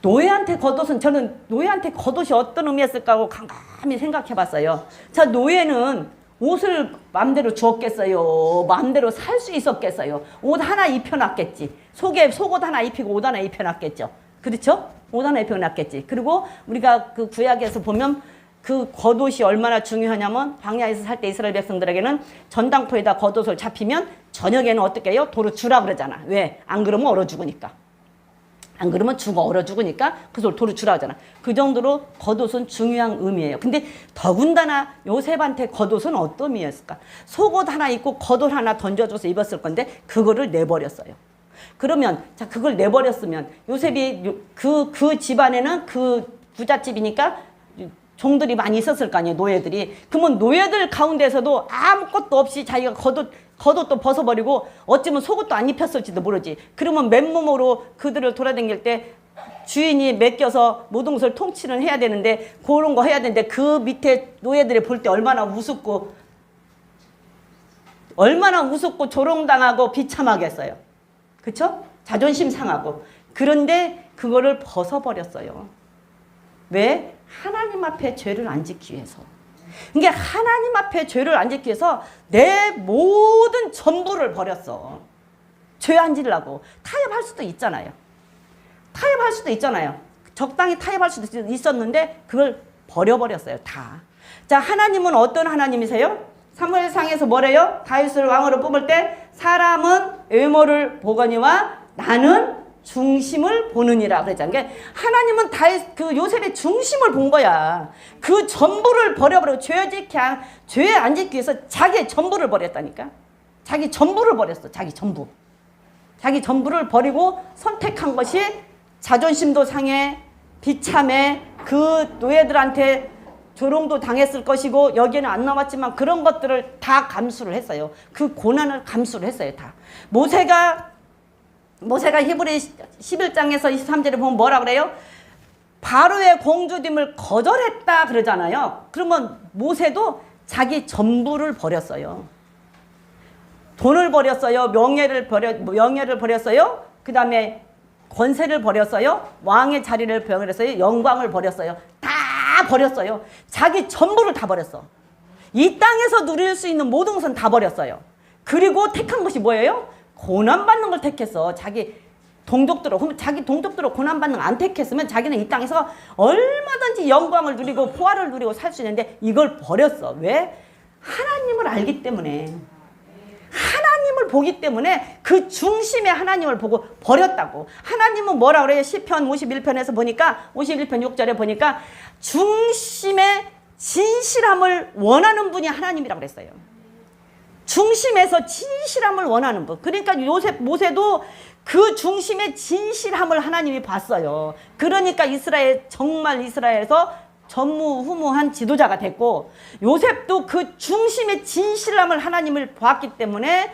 노예한테 겉옷은 저는 노예한테 겉옷이 어떤 의미였을까 하고 깜깜히 생각해봤어요. 자, 노예는 옷을 마음대로 주었겠어요? 마음대로 살 수 있었겠어요? 옷 하나 입혀놨겠지. 속에 속옷 하나 입히고 옷 하나 입혀놨겠죠. 그렇죠? 옷 하나 입혀놨겠지. 그리고 우리가 그 구약에서 보면 그 겉옷이 얼마나 중요하냐면 광야에서 살 때 이스라엘 백성들에게는 전당포에다 겉옷을 잡히면 저녁에는 어떻게 해요? 도로 주라 그러잖아. 왜? 안 그러면 얼어 죽으니까. 안 그러면 얼어 죽으니까 그걸 도로 주라 하잖아. 그 정도로 겉옷은 중요한 의미예요. 근데 더군다나 요셉한테 겉옷은 어떤 의미였을까? 속옷 하나 입고 겉옷 하나 던져줘서 입었을 건데 그거를 내버렸어요. 그러면 자 그걸 내버렸으면 요셉이 그 집안에는 그 부잣집이니까 종들이 많이 있었을 거 아니에요. 노예들이. 그러면 노예들 가운데서도 아무것도 없이 자기가 겉옷도 벗어버리고 어쩌면 속옷도 안 입혔을지도 모르지. 그러면 맨몸으로 그들을 돌아다닐 때 주인이 맡겨서 모든 것을 통치는 해야 되는데 그런 거 해야 되는데 그 밑에 노예들이 볼 때 얼마나 우습고 조롱당하고 비참하겠어요. 그쵸? 자존심 상하고. 그런데 그거를 벗어버렸어요. 왜? 하나님 앞에 죄를 안 짓기 위해서. 그러니까 하나님 앞에 죄를 안 짓기 위해서 내 모든 전부를 버렸어. 죄 안 지려고. 타협할 수도 있잖아요. 타협할 수도 있잖아요. 적당히 타협할 수도 있었는데 그걸 버려버렸어요. 다. 자, 하나님은 어떤 하나님이세요? 사무엘상에서 뭐래요? 다윗을 왕으로 뽑을 때 사람은 외모를 보거니와 나는 중심을 보느니라 그랬잖아요. 그러니까 하나님은 다윗 그 요셉의 중심을 본 거야. 그 전부를 버려버리고 죄에 안 짓기 위해서 자기의 전부를 버렸다니까. 자기 전부를 버렸어. 자기 전부. 자기 전부를 버리고 선택한 것이 자존심도 상해, 비참해, 그 노예들한테 조롱도 당했을 것이고 여기에는 안 나왔지만 그런 것들을 다 감수를 했어요. 그 고난을 감수를 했어요. 다. 모세가 히브리 11장에서 23절에 보면 뭐라 그래요? 바로의 공주됨을 거절했다 그러잖아요. 그러면 모세도 자기 전부를 버렸어요. 돈을 버렸어요. 명예를 버렸어요. 그 다음에 권세를 버렸어요. 왕의 자리를 버렸어요. 영광을 버렸어요. 다 버렸어요. 자기 전부를 다 버렸어. 이 땅에서 누릴 수 있는 모든 것은 다 버렸어요. 그리고 택한 것이 뭐예요? 고난받는 걸 택했어. 자기 동족들로. 그럼 자기 동족들로 고난받는 걸 안 택했으면 자기는 이 땅에서 얼마든지 영광을 누리고 포화를 누리고 살 수 있는데 이걸 버렸어. 왜? 하나님을 알기 때문에. 하나님을 보기 때문에 그 중심의 하나님을 보고 버렸다고. 하나님은 뭐라 그래요? 시편 51편에서 보니까 51편 6절에 보니까 중심의 진실함을 원하는 분이 하나님이라고 그랬어요. 중심에서 진실함을 원하는 분. 그러니까 모세도 그 중심의 진실함을 하나님이 봤어요. 그러니까 정말 이스라엘에서 전무후무한 지도자가 됐고, 요셉도 그 중심의 진실함을 하나님을 보았기 때문에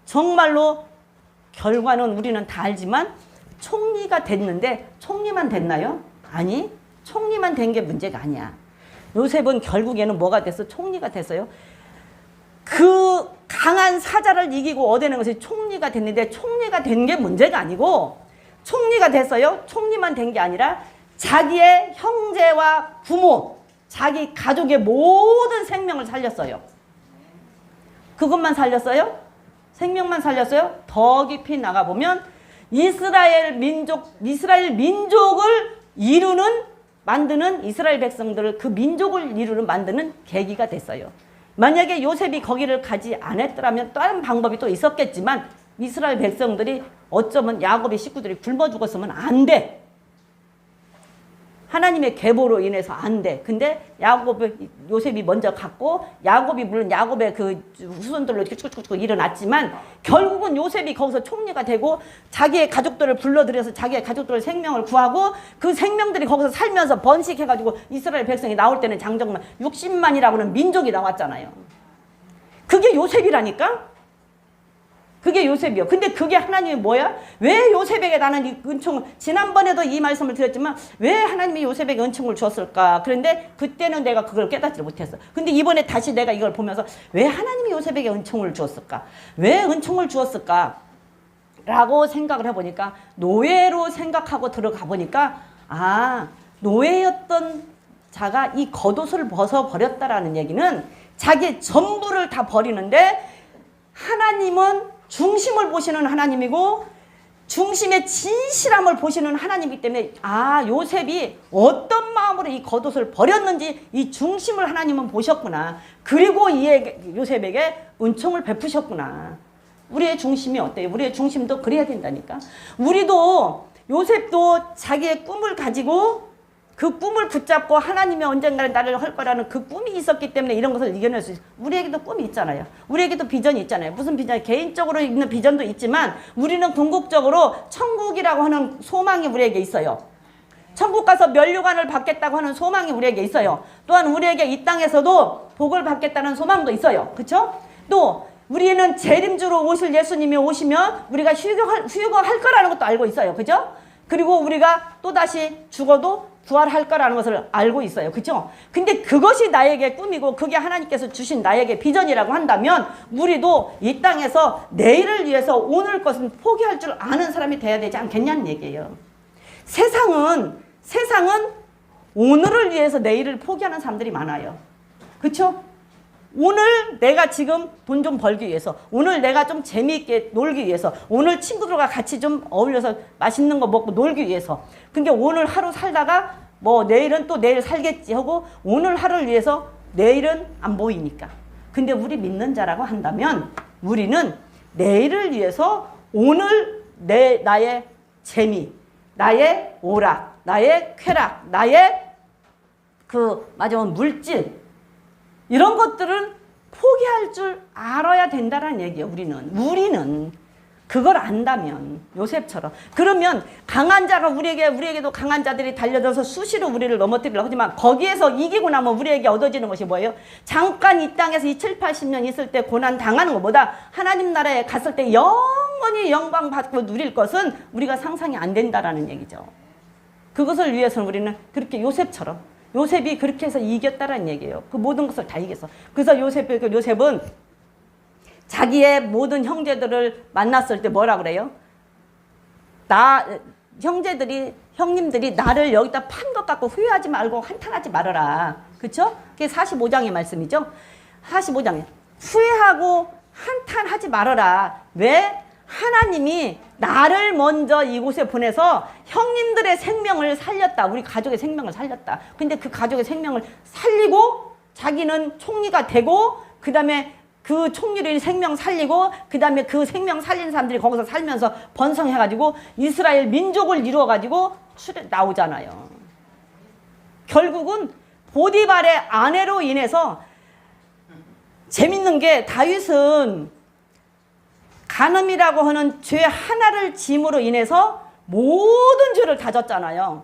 정말로 결과는 우리는 다 알지만 총리가 됐는데 총리만 됐나요? 아니, 총리만 된 게 문제가 아니야. 요셉은 결국에는 뭐가 됐어? 총리가 됐어요. 그 강한 사자를 이기고 얻어낸 것이 총리가 됐는데 총리가 된 게 문제가 아니고 총리가 됐어요. 총리만 된 게 아니라 자기의 형제와 부모, 자기 가족의 모든 생명을 살렸어요. 그것만 살렸어요? 생명만 살렸어요? 더 깊이 나가보면 이스라엘 민족을 만드는 이스라엘 백성들을 그 민족을 만드는 계기가 됐어요. 만약에 요셉이 거기를 가지 않았더라면 다른 방법이 또 있었겠지만 이스라엘 백성들이 어쩌면 야곱의 식구들이 굶어 죽었으면 안 돼. 하나님의 계보로 인해서 안 돼. 근데 요셉이 먼저 갔고 물론 야곱의 그 후손들로 쭉쭉쭉 일어났지만 결국은 요셉이 거기서 총리가 되고 자기의 가족들을 불러들여서 자기의 가족들의 생명을 구하고 그 생명들이 거기서 살면서 번식해가지고 이스라엘 백성이 나올 때는 장정만 60만이라고 하는 민족이 나왔잖아요. 그게 요셉이라니까? 그게 요셉이요. 근데 그게 하나님이 뭐야? 왜 요셉에게 나는 이 은총을, 지난번에도 이 말씀을 드렸지만 왜 하나님이 요셉에게 은총을 주었을까? 그런데 그때는 내가 그걸 깨닫지 못했어. 근데 이번에 다시 내가 이걸 보면서 왜 하나님이 요셉에게 은총을 주었을까? 왜 은총을 주었을까? 라고 생각을 해보니까 노예로 생각하고 들어가 보니까 노예였던 자가 이 겉옷을 벗어버렸다라는 얘기는 자기의 전부를 다 버리는데 하나님은 중심을 보시는 하나님이고 중심의 진실함을 보시는 하나님이기 때문에 요셉이 어떤 마음으로 이 겉옷을 버렸는지 이 중심을 하나님은 보셨구나. 그리고 요셉에게 은총을 베푸셨구나. 우리의 중심이 어때요? 우리의 중심도 그래야 된다니까. 요셉도 자기의 꿈을 가지고 그 꿈을 붙잡고 하나님이 언젠가는 나를 할 거라는 그 꿈이 있었기 때문에 이런 것을 이겨낼 수 있어요. 우리에게도 꿈이 있잖아요. 우리에게도 비전이 있잖아요. 무슨 비전? 개인적으로 있는 비전도 있지만 우리는 궁극적으로 천국이라고 하는 소망이 우리에게 있어요. 천국 가서 면류관을 받겠다고 하는 소망이 우리에게 있어요. 또한 우리에게 이 땅에서도 복을 받겠다는 소망도 있어요. 그렇죠? 또 우리는 재림주로 오실 예수님이 오시면 우리가 휴거할 거라는 것도 알고 있어요. 그죠? 그리고 우리가 또다시 죽어도 부활할 거라는 것을 알고 있어요. 그렇죠? 근데 그것이 나에게 꿈이고 그게 하나님께서 주신 나에게 비전이라고 한다면 우리도 이 땅에서 내일을 위해서 오늘 것은 포기할 줄 아는 사람이 돼야 되지 않겠냐는 얘기예요. 세상은 오늘을 위해서 내일을 포기하는 사람들이 많아요. 그렇죠? 오늘 내가 지금 돈 좀 벌기 위해서, 오늘 내가 좀 재미있게 놀기 위해서, 오늘 친구들과 같이 좀 어울려서 맛있는 거 먹고 놀기 위해서. 근데 오늘 하루 살다가 뭐 내일은 또 내일 살겠지 하고 오늘 하루를 위해서 내일은 안 보이니까. 근데 우리 믿는 자라고 한다면 우리는 내일을 위해서 오늘 나의 재미, 나의 오락, 나의 쾌락, 나의 마지막 물질, 이런 것들은 포기할 줄 알아야 된다는 얘기예요. 우리는 그걸 안다면, 요셉처럼. 그러면 강한 자가 우리에게도 강한 자들이 달려들어서 수시로 우리를 넘어뜨리려고 하지만 거기에서 이기고 나면 우리에게 얻어지는 것이 뭐예요? 잠깐 이 땅에서 이 7, 80년 있을 때 고난 당하는 것보다 하나님 나라에 갔을 때 영원히 영광 받고 누릴 것은 우리가 상상이 안 된다라는 얘기죠. 그것을 위해서는 우리는 그렇게 요셉이 그렇게 해서 이겼다라는 얘기예요. 그 모든 것을 다 이겼어. 그래서 요셉은 자기의 모든 형제들을 만났을 때 뭐라 그래요? 형님들이 나를 여기다 판 것 같고 후회하지 말고 한탄하지 말아라. 그렇죠? 그게 45장의 말씀이죠. 45장에 후회하고 한탄하지 말아라. 왜? 하나님이 나를 먼저 이곳에 보내서 형님들의 생명을 살렸다. 우리 가족의 생명을 살렸다. 근데 그 가족의 생명을 살리고 자기는 총리가 되고 그 다음에 그 총리들이 생명 살리고 그 다음에 그 생명 살린 사람들이 거기서 살면서 번성해가지고 이스라엘 민족을 이루어가지고 나오잖아요. 결국은 보디발의 아내로 인해서 재밌는 게 다윗은 간음이라고 하는 죄 하나를 짐으로 인해서 모든 죄를 다 졌잖아요.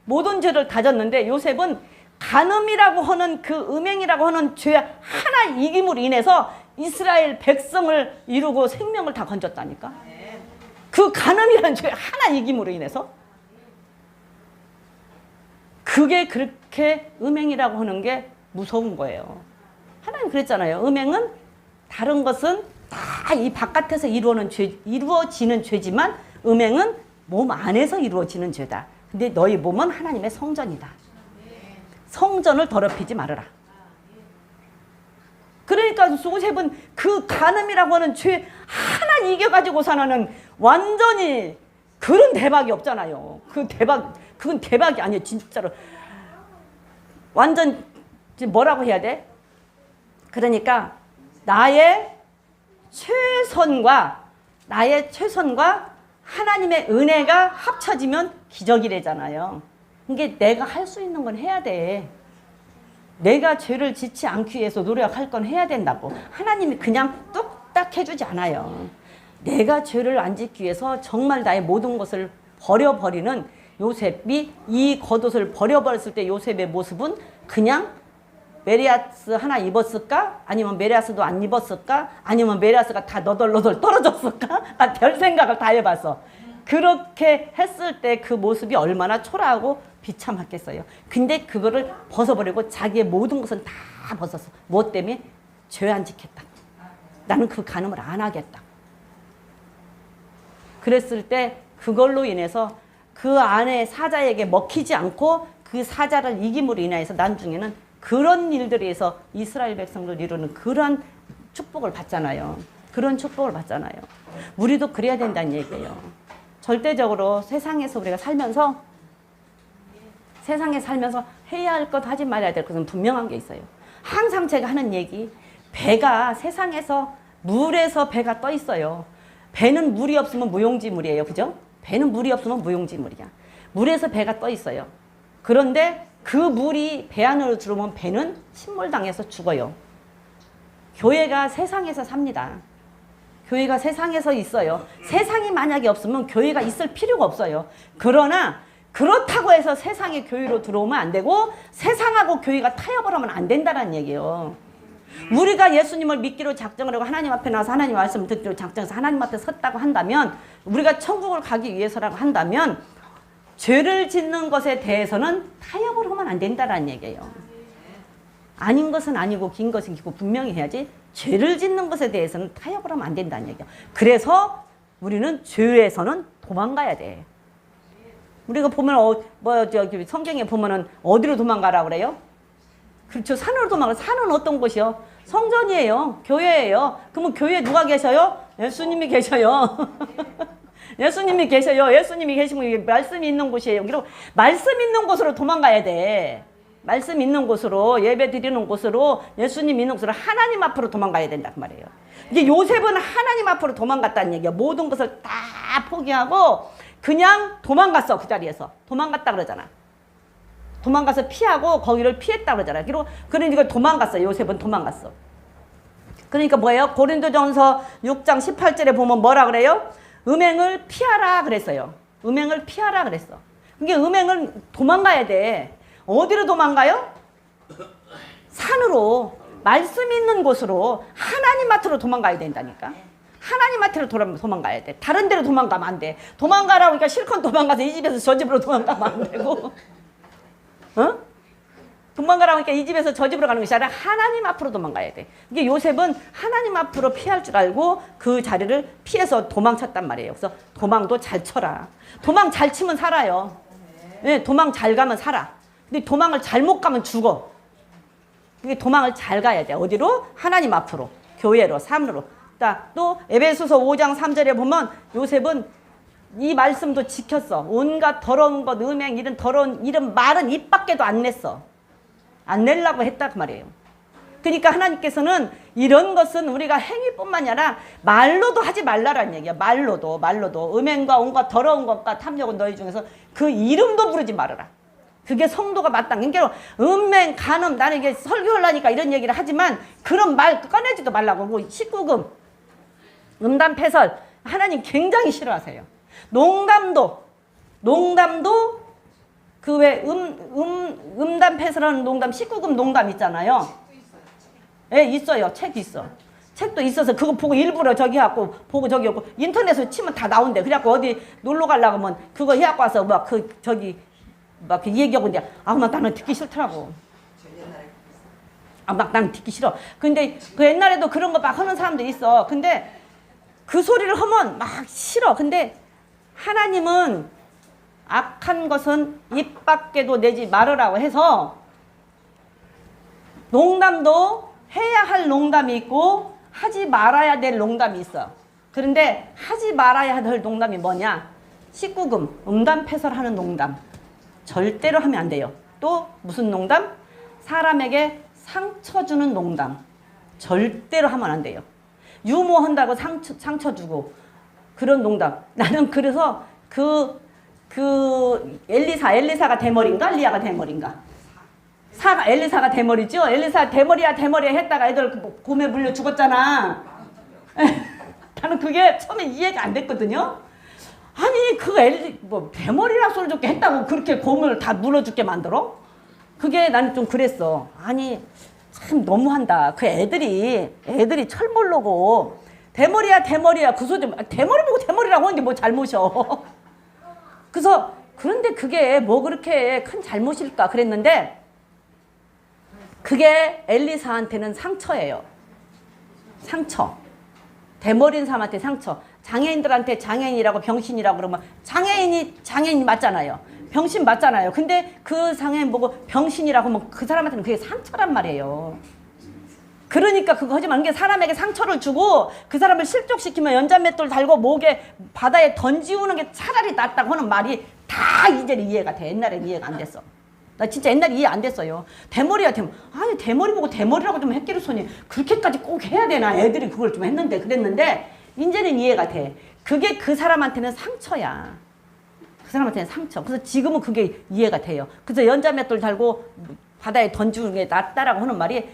모든 죄를 다 졌는데 요셉은 간음이라고 하는 그 음행이라고 하는 죄 하나 이김으로 인해서 이스라엘 백성을 이루고 생명을 다 건졌다니까. 그 간음이라는 죄 하나 이김으로 인해서. 그게 그렇게 음행이라고 하는 게 무서운 거예요. 하나님 그랬잖아요. 음행은 다른 것은 다 이 바깥에서 이루어지는 죄지만 음행은 몸 안에서 이루어지는 죄다. 근데 너희 몸은 하나님의 성전이다. 성전을 더럽히지 말아라. 그러니까 요셉은 그 간음이라고 하는 죄 하나 이겨가지고 사는 완전히 그런 대박이 없잖아요. 그건 대박이 아니에요. 진짜로. 완전 뭐라고 해야 돼? 그러니까 나의 최선과 하나님의 은혜가 합쳐지면 기적이래잖아요. 이게 내가 할 수 있는 건 해야 돼. 내가 죄를 짓지 않기 위해서 노력할 건 해야 된다고. 하나님이 그냥 뚝딱 해주지 않아요. 내가 죄를 안 짓기 위해서 정말 나의 모든 것을 버려버리는 요셉이 이 겉옷을 버려버렸을 때 요셉의 모습은 그냥 메리아스 하나 입었을까? 아니면 메리아스도 안 입었을까? 아니면 메리아스가 다 너덜너덜 떨어졌을까? 별 생각을 다 해봤어. 그렇게 했을 때 그 모습이 얼마나 초라하고 비참했겠어요. 근데 그거를 벗어버리고 자기의 모든 것은 다 벗었어. 무엇 때문에? 죄 안 지켰다. 나는 그 간음을 안 하겠다. 그랬을 때 그걸로 인해서 그 안에 사자에게 먹히지 않고 그 사자를 이김으로 인해서 나중에는 그런 일들에서 이스라엘 백성들 이루는 그런 축복을 받잖아요. 그런 축복을 받잖아요. 우리도 그래야 된다는 얘기예요. 절대적으로 세상에서 우리가 살면서 해야 할 것 하지 말아야 될 것은 분명한 게 있어요. 항상 제가 하는 얘기, 배가 세상에서 물에서 배가 떠 있어요. 배는 물이 없으면 무용지물이에요. 그죠? 배는 물이 없으면 무용지물이야. 물에서 배가 떠 있어요. 그런데 그 물이 배 안으로 들어오면 배는 침몰당해서 죽어요. 교회가 세상에서 삽니다. 교회가 세상에서 있어요. 세상이 만약에 없으면 교회가 있을 필요가 없어요. 그러나 그렇다고 해서 세상의 교회로 들어오면 안 되고 세상하고 교회가 타협을 하면 안 된다는 얘기예요. 우리가 예수님을 믿기로 작정을 하고 하나님 앞에 나와서 하나님 말씀을 듣기로 작정해서 하나님 앞에 섰다고 한다면, 우리가 천국을 가기 위해서라고 한다면 죄를 짓는 것에 대해서는 타협을 하면 안 된다는 얘기예요. 아닌 것은 아니고 긴 것은 기고 분명히 해야지 죄를 짓는 것에 대해서는 타협을 하면 안 된다는 얘기예요. 그래서 우리는 죄에서는 도망가야 돼. 우리가 보면 성경에 보면은 어디로 도망가라 그래요? 그렇죠. 산으로 도망가. 산은 어떤 곳이요? 성전이에요. 교회예요. 그러면 교회에 누가 계셔요? 예수님이 계셔요. 예수님이 계셔요. 예수님이 계시면 이게 말씀이 있는 곳이에요. 그리고 말씀 있는 곳으로 도망가야 돼. 말씀 있는 곳으로, 예배 드리는 곳으로, 예수님 있는 곳으로 하나님 앞으로 도망가야 된다 그 말이에요. 이게 요셉은 하나님 앞으로 도망갔다는 얘기야. 모든 것을 다 포기하고 그냥 도망갔어. 그 자리에서 도망갔다 그러잖아. 도망가서 피하고 거기를 피했다 그러잖아. 그러니까 도망갔어. 요셉은 도망갔어. 그러니까 뭐예요? 고린도전서 6장 18절에 보면 뭐라 그래요? 음행을 피하라 그랬어요. 음행을 피하라 그랬어. 그게 음행을 도망가야 돼. 어디로 도망가요? 산으로, 말씀 있는 곳으로, 하나님 앞으로 도망가야 된다니까. 하나님 앞으로 도망가야 돼. 다른 데로 도망가면 안 돼. 도망가라고 하니까 실컷 도망가서 이 집에서 저 집으로 도망가면 안 되고. 어? 도망가라고 하니까 이 집에서 저 집으로 가는 것이 아니라 하나님 앞으로 도망가야 돼. 이게 요셉은 하나님 앞으로 피할 줄 알고 그 자리를 피해서 도망쳤단 말이에요. 그래서 도망도 잘 쳐라. 도망 잘 치면 살아요. 네, 도망 잘 가면 살아. 근데 도망을 잘못 가면 죽어. 그게 도망을 잘 가야 돼. 어디로? 하나님 앞으로. 교회로, 삶으로. 또 에베소서 5장 3절에 보면 요셉은 이 말씀도 지켰어. 온갖 더러운 것, 음행, 이런 더러운 이런 말은 입 밖에도 안 냈어. 안 내려고 했다 그 말이에요. 그러니까 하나님께서는 이런 것은 우리가 행위뿐만이 아니라 말로도 하지 말라라는 얘기야. 말로도 음행과 온갖 더러운 것과 탐욕은 너희 중에서 그 이름도 부르지 말아라. 그게 성도가 마땅한 게 음행, 간음, 나는 이게 설교하려니까 이런 얘기를 하지만 그런 말 꺼내지도 말라고. 19금, 음담, 패설 하나님 굉장히 싫어하세요. 농담도 그 왜 음담, 패설하는 농담, 19금 농담 있잖아요. 예, 있어요. 책 있어. 책도 있어서 그거 보고 일부러 저기 하고 보고 저기 하고 인터넷으로 치면 다 나온대. 그래갖고 어디 놀러 가려고 하면 그거 해갖고 와서 막 막 얘기하고 있는데 막 나는 듣기 싫더라고. 막 나는 듣기 싫어. 근데 그 옛날에도 그런 거 막 하는 사람도 있어. 근데 그 소리를 하면 막 싫어. 근데 하나님은 악한 것은 입 밖에도 내지 말으라고 해서 농담도 해야 할 농담이 있고 하지 말아야 될 농담이 있어. 그런데 하지 말아야 할 농담이 뭐냐? 19금 음담 패설하는 농담. 절대로 하면 안 돼요. 또 무슨 농담? 사람에게 상처 주는 농담. 절대로 하면 안 돼요. 유머한다고 상처 주고 그런 농담. 나는 그래서 그 엘리사가 대머리인가? 리아가 대머리인가? 엘리사가 대머리죠? 엘리사 대머리야 했다가 애들 곰에 물려 죽었잖아. 나는 그게 처음에 이해가 안 됐거든요. 아니 대머리랑 소리 좋게 했다고 그렇게 곰을 다 물어 죽게 만들어? 그게 나는 좀 그랬어. 아니 참 너무한다. 그 애들이 철 모르고 대머리야 그 소리 대머리 보고 대머리라고 하는 게 뭐 잘못이여. 그래서 그런데 그게 뭐 그렇게 큰 잘못일까 그랬는데 그게 엘리사한테는 상처예요. 상처. 대머리인 사람한테 상처. 장애인들한테 장애인이라고 병신이라고 그러면 장애인이 맞잖아요. 병신 맞잖아요. 근데 그 장애인 보고 병신이라고 하면 그 사람한테는 그게 상처란 말이에요. 그러니까 그거 하지 마. 이게 사람에게 상처를 주고 그 사람을 실족시키면 연잔맷돌 달고 목에 바다에 던지우는 게 차라리 낫다고 하는 말이 다 이제 이해가 돼. 옛날엔 이해가 안 됐어. 나 진짜 옛날에 이해 안 됐어요. 대머리야 대머리. 아니 대머리 보고 대머리라고 좀 했기를 손이 그렇게까지 꼭 해야 되나. 애들이 그걸 좀 했는데 그랬는데 이제는 이해가 돼. 그게 그 사람한테는 상처야. 그 사람한테는 상처. 그래서 지금은 그게 이해가 돼요. 그래서 연자맷돌 달고 바다에 던지는 게 낫다라고 하는 말이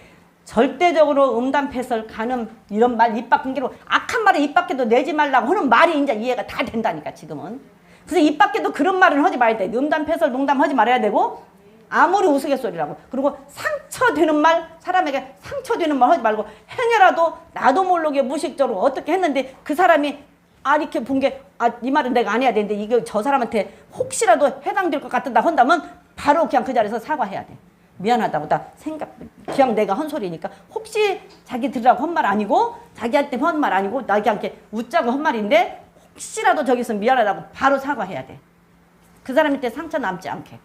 절대적으로 음담, 패설, 간음 이런 말 입 밖은 게로 악한 말을 입 밖에도 내지 말라고 하는 말이 이제 이해가 다 된다니까 지금은. 그래서 입 밖에도 그런 말은 하지 말아야 돼. 음담, 패설, 농담 하지 말아야 되고 아무리 우스갯소리라고. 그리고 상처되는 말, 사람에게 상처되는 말 하지 말고 행여라도 나도 모르게 무식적으로 어떻게 했는데 그 사람이 이렇게 본 게 이 말은 내가 안 해야 되는데 이게 저 사람한테 혹시라도 해당될 것 같다 한다면 바로 그냥 그 자리에서 사과해야 돼. 미안하다고 그냥 내가 한 소리니까 혹시 자기들이라고 한 말 아니고 자기한테 한 말 아니고 나한테 웃자고 한 말인데 혹시라도 저기서 미안하다고 바로 사과해야 돼. 그 사람한테 상처 남지 않게.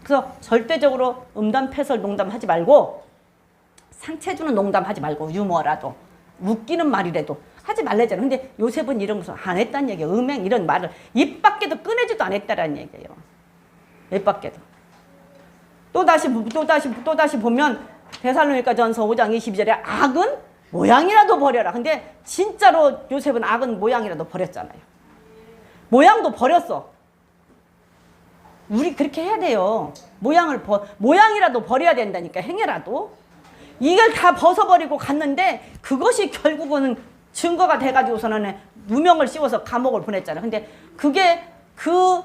그래서 절대적으로 음담, 패설, 농담 하지 말고 상처 주는 농담 하지 말고 유머라도 웃기는 말이라도 하지 말래잖아. 근데 요셉은 이런 것을 안 했다는 얘기예요. 음행 이런 말을 입 밖에도 꺼내지도 않았다라는 얘기예요. 입 밖에도. 또다시 보면 데살로니가 전서 5장 22절에 악은 모양이라도 버려라. 근데 진짜로 요셉은 악은 모양이라도 버렸잖아요. 모양도 버렸어. 우리 그렇게 해야 돼요. 모양이라도 버려야 된다니까. 행여라도. 이걸 다 벗어버리고 갔는데 그것이 결국은 증거가 돼가지고서는 누명을 씌워서 감옥을 보냈잖아요. 근데 그게 그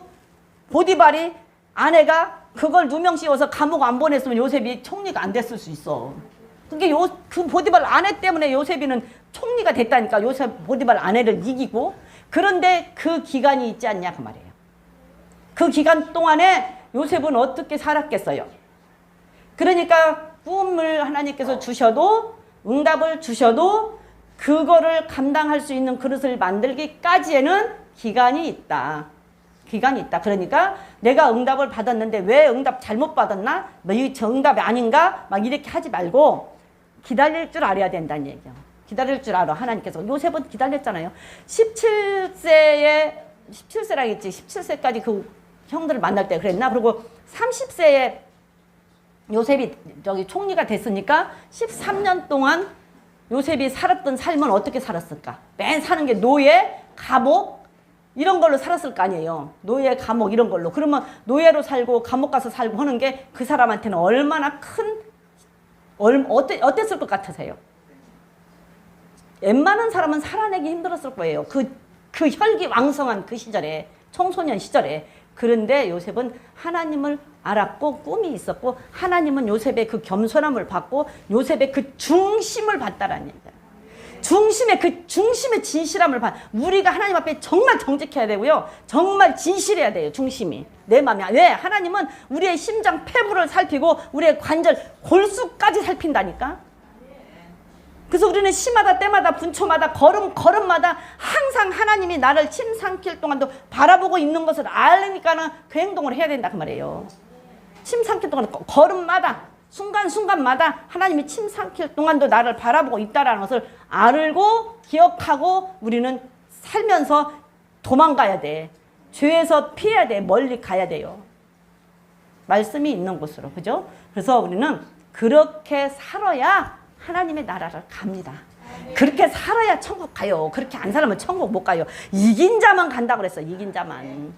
보디발이 아내가 그걸 누명 씌워서 감옥 안 보냈으면 요셉이 총리가 안 됐을 수 있어. 그게 그 보디발 아내 때문에 요셉이는 총리가 됐다니까. 요셉 보디발 아내를 이기고. 그런데 그 기간이 있지 않냐 그 말이에요. 그 기간 동안에 요셉은 어떻게 살았겠어요? 그러니까 꿈을 하나님께서 주셔도 응답을 주셔도 그거를 감당할 수 있는 그릇을 만들기까지에는 기간이 있다. 기간이 있다. 그러니까 내가 응답을 받았는데 왜 응답 잘못 받았나? 저 응답이 아닌가? 막 이렇게 하지 말고 기다릴 줄 알아야 된다는 얘기예요. 기다릴 줄 알아. 하나님께서. 요셉은 기다렸잖아요. 17세라겠지. 17세까지 그 형들을 만날 때 그랬나? 그리고 30세에 요셉이 총리가 됐으니까 13년 동안 요셉이 살았던 삶은 어떻게 살았을까? 맨 사는 게 노예, 감옥 이런 걸로 살았을 거 아니에요. 노예, 감옥 이런 걸로. 그러면 노예로 살고 감옥 가서 살고 하는 게 그 사람한테는 얼마나 어땠을 것 같으세요? 웬만한 사람은 살아내기 힘들었을 거예요. 그 혈기왕성한 그 시절에, 청소년 시절에. 그런데 요셉은 하나님을 알았고 꿈이 있었고 하나님은 요셉의 그 겸손함을 받고 요셉의 그 중심을 받다라는 얘기예요. 중심의 진실함을 받. 우리가 하나님 앞에 정말 정직해야 되고요. 정말 진실해야 돼요. 중심이. 내 마음이. 왜? 하나님은 우리의 심장 폐부를 살피고 우리의 관절 골수까지 살핀다니까. 그래서 우리는 시마다 때마다 분초마다 걸음마다 항상 하나님이 나를 침 삼킬 동안도 바라보고 있는 것을 알으니까는 그 행동을 해야 된다 그 말이에요. 침 삼킬 동안 걸음마다 순간순간마다 하나님이 침 삼킬 동안도 나를 바라보고 있다라는 것을 알고 기억하고 우리는 살면서 도망가야 돼. 죄에서 피해야 돼. 멀리 가야 돼요. 말씀이 있는 곳으로. 그죠? 그래서 우리는 그렇게 살아야 하나님의 나라를 갑니다. 그렇게 살아야 천국 가요. 그렇게 안 살면 천국 못 가요. 이긴 자만 간다고 그랬어. 이긴 자만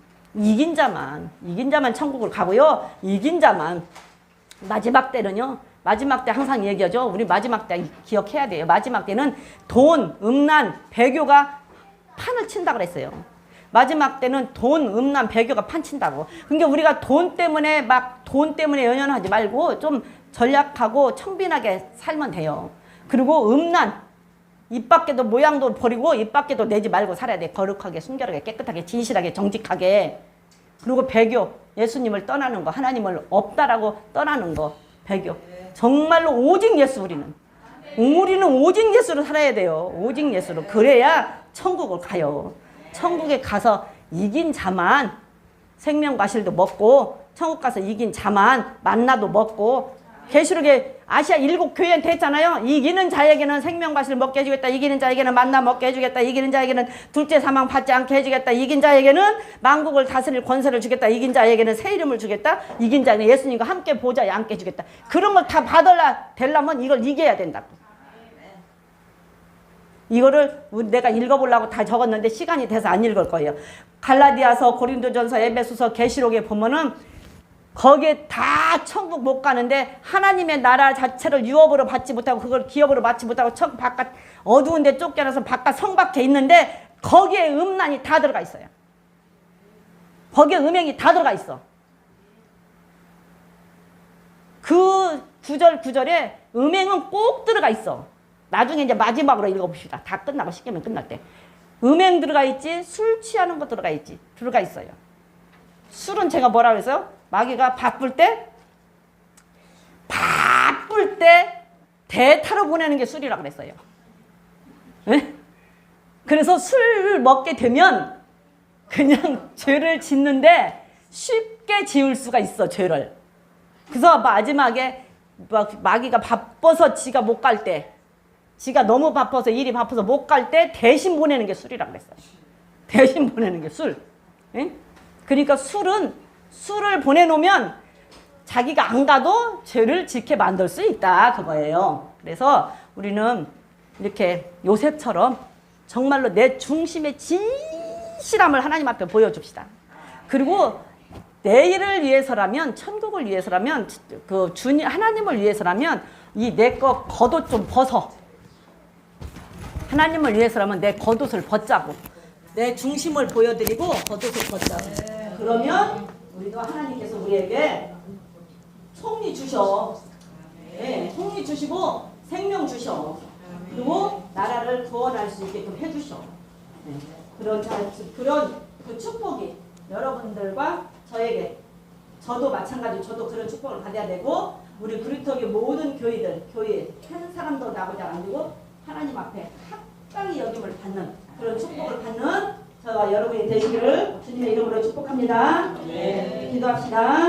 천국을 가고요. 이긴 자만. 마지막 때는요. 마지막 때 항상 얘기하죠. 우리 마지막 때 기억해야 돼요. 마지막 때는 돈, 음란, 배교가 판을 친다 그랬어요. 마지막 때는 돈, 음란, 배교가 판 친다고. 그러니까 우리가 돈 때문에 연연하지 말고 좀 전략하고 청빈하게 살면 돼요. 그리고 음란, 입 밖에도 모양도 버리고 입 밖에도 내지 말고 살아야 돼. 거룩하게, 순결하게, 깨끗하게, 진실하게, 정직하게. 그리고 배교, 예수님을 떠나는 거, 하나님을 없다라고 떠나는 거, 배교. 정말로 오직 예수 우리는 오직 예수로 살아야 돼요. 오직 예수로. 그래야 천국을 가요. 천국에 가서 이긴 자만 생명과실도 먹고 천국 가서 이긴 자만 만나도 먹고 계시록에 아시아 7교회한테 했잖아요. 이기는 자에게는 생명과실 먹게 해주겠다. 이기는 자에게는 만나 먹게 해주겠다. 이기는 자에게는 둘째 사망 받지 않게 해주겠다. 이긴 자에게는 만국을 다스릴 권세를 주겠다. 이긴 자에게는 새 이름을 주겠다. 이긴 자는 예수님과 함께 보좌에 앉게 해주겠다. 그런 걸 다 되려면 이걸 이겨야 된다고. 이거를 내가 읽어보려고 다 적었는데 시간이 돼서 안 읽을 거예요. 갈라디아서, 고린도전서, 에베소서, 계시록에 보면은 거기에 다 천국 못 가는데 하나님의 나라 자체를 유업으로 받지 못하고 그걸 기업으로 받지 못하고 바깥 어두운 데 쫓겨나서 바깥 성 밖에 있는데 거기에 음란이 다 들어가 있어요. 거기에 음행이 다 들어가 있어. 그 구절에 음행은 꼭 들어가 있어. 나중에 이제 마지막으로 읽어봅시다. 다 끝나고 시계면 끝날 때. 음행 들어가 있지, 술 취하는 거 들어가 있어요. 술은 제가 뭐라고 했어요? 마귀가 바쁠 때 대타로 보내는 게 술이라고 그랬어요. 네? 그래서 술을 먹게 되면 그냥 죄를 짓는데 쉽게 지을 수가 있어, 죄를. 그래서 마지막에 마귀가 바빠서 지가 못 갈 때, 지가 너무 바빠서 일이 바빠서 못 갈 때 대신 보내는 게 술이라고 그랬어요. 대신 보내는 게 술. 예? 그러니까 술을 보내놓으면 자기가 안 가도 죄를 짓게 만들 수 있다 그거예요. 그래서 우리는 이렇게 요셉처럼 정말로 내 중심의 진실함을 하나님 앞에 보여줍시다. 그리고 내일을 위해서라면, 천국을 위해서라면, 그 주님 하나님을 위해서라면 이 내 거 겉옷 좀 벗어. 하나님을 위해서라면 내 겉옷을 벗자고, 내 중심을 보여드리고 겉옷을 벗자고. 그러면 우리도 하나님께서 우리에게 총리 주셔. 네, 총리 주시고 생명 주셔. 그리고 나라를 구원할 수 있게끔 해주셔. 네, 그런 그 축복이 여러분들과 저에게, 저도 마찬가지로 저도 그런 축복을 받아야 되고, 우리 구리터기 모든 교회 한 사람도 나보지 않고 하나님 앞에 합당히 여김을 받는 그런 축복을 받는 저와 여러분이 되시기를 주님의 이름으로 축복합니다. 네, 기도합시다.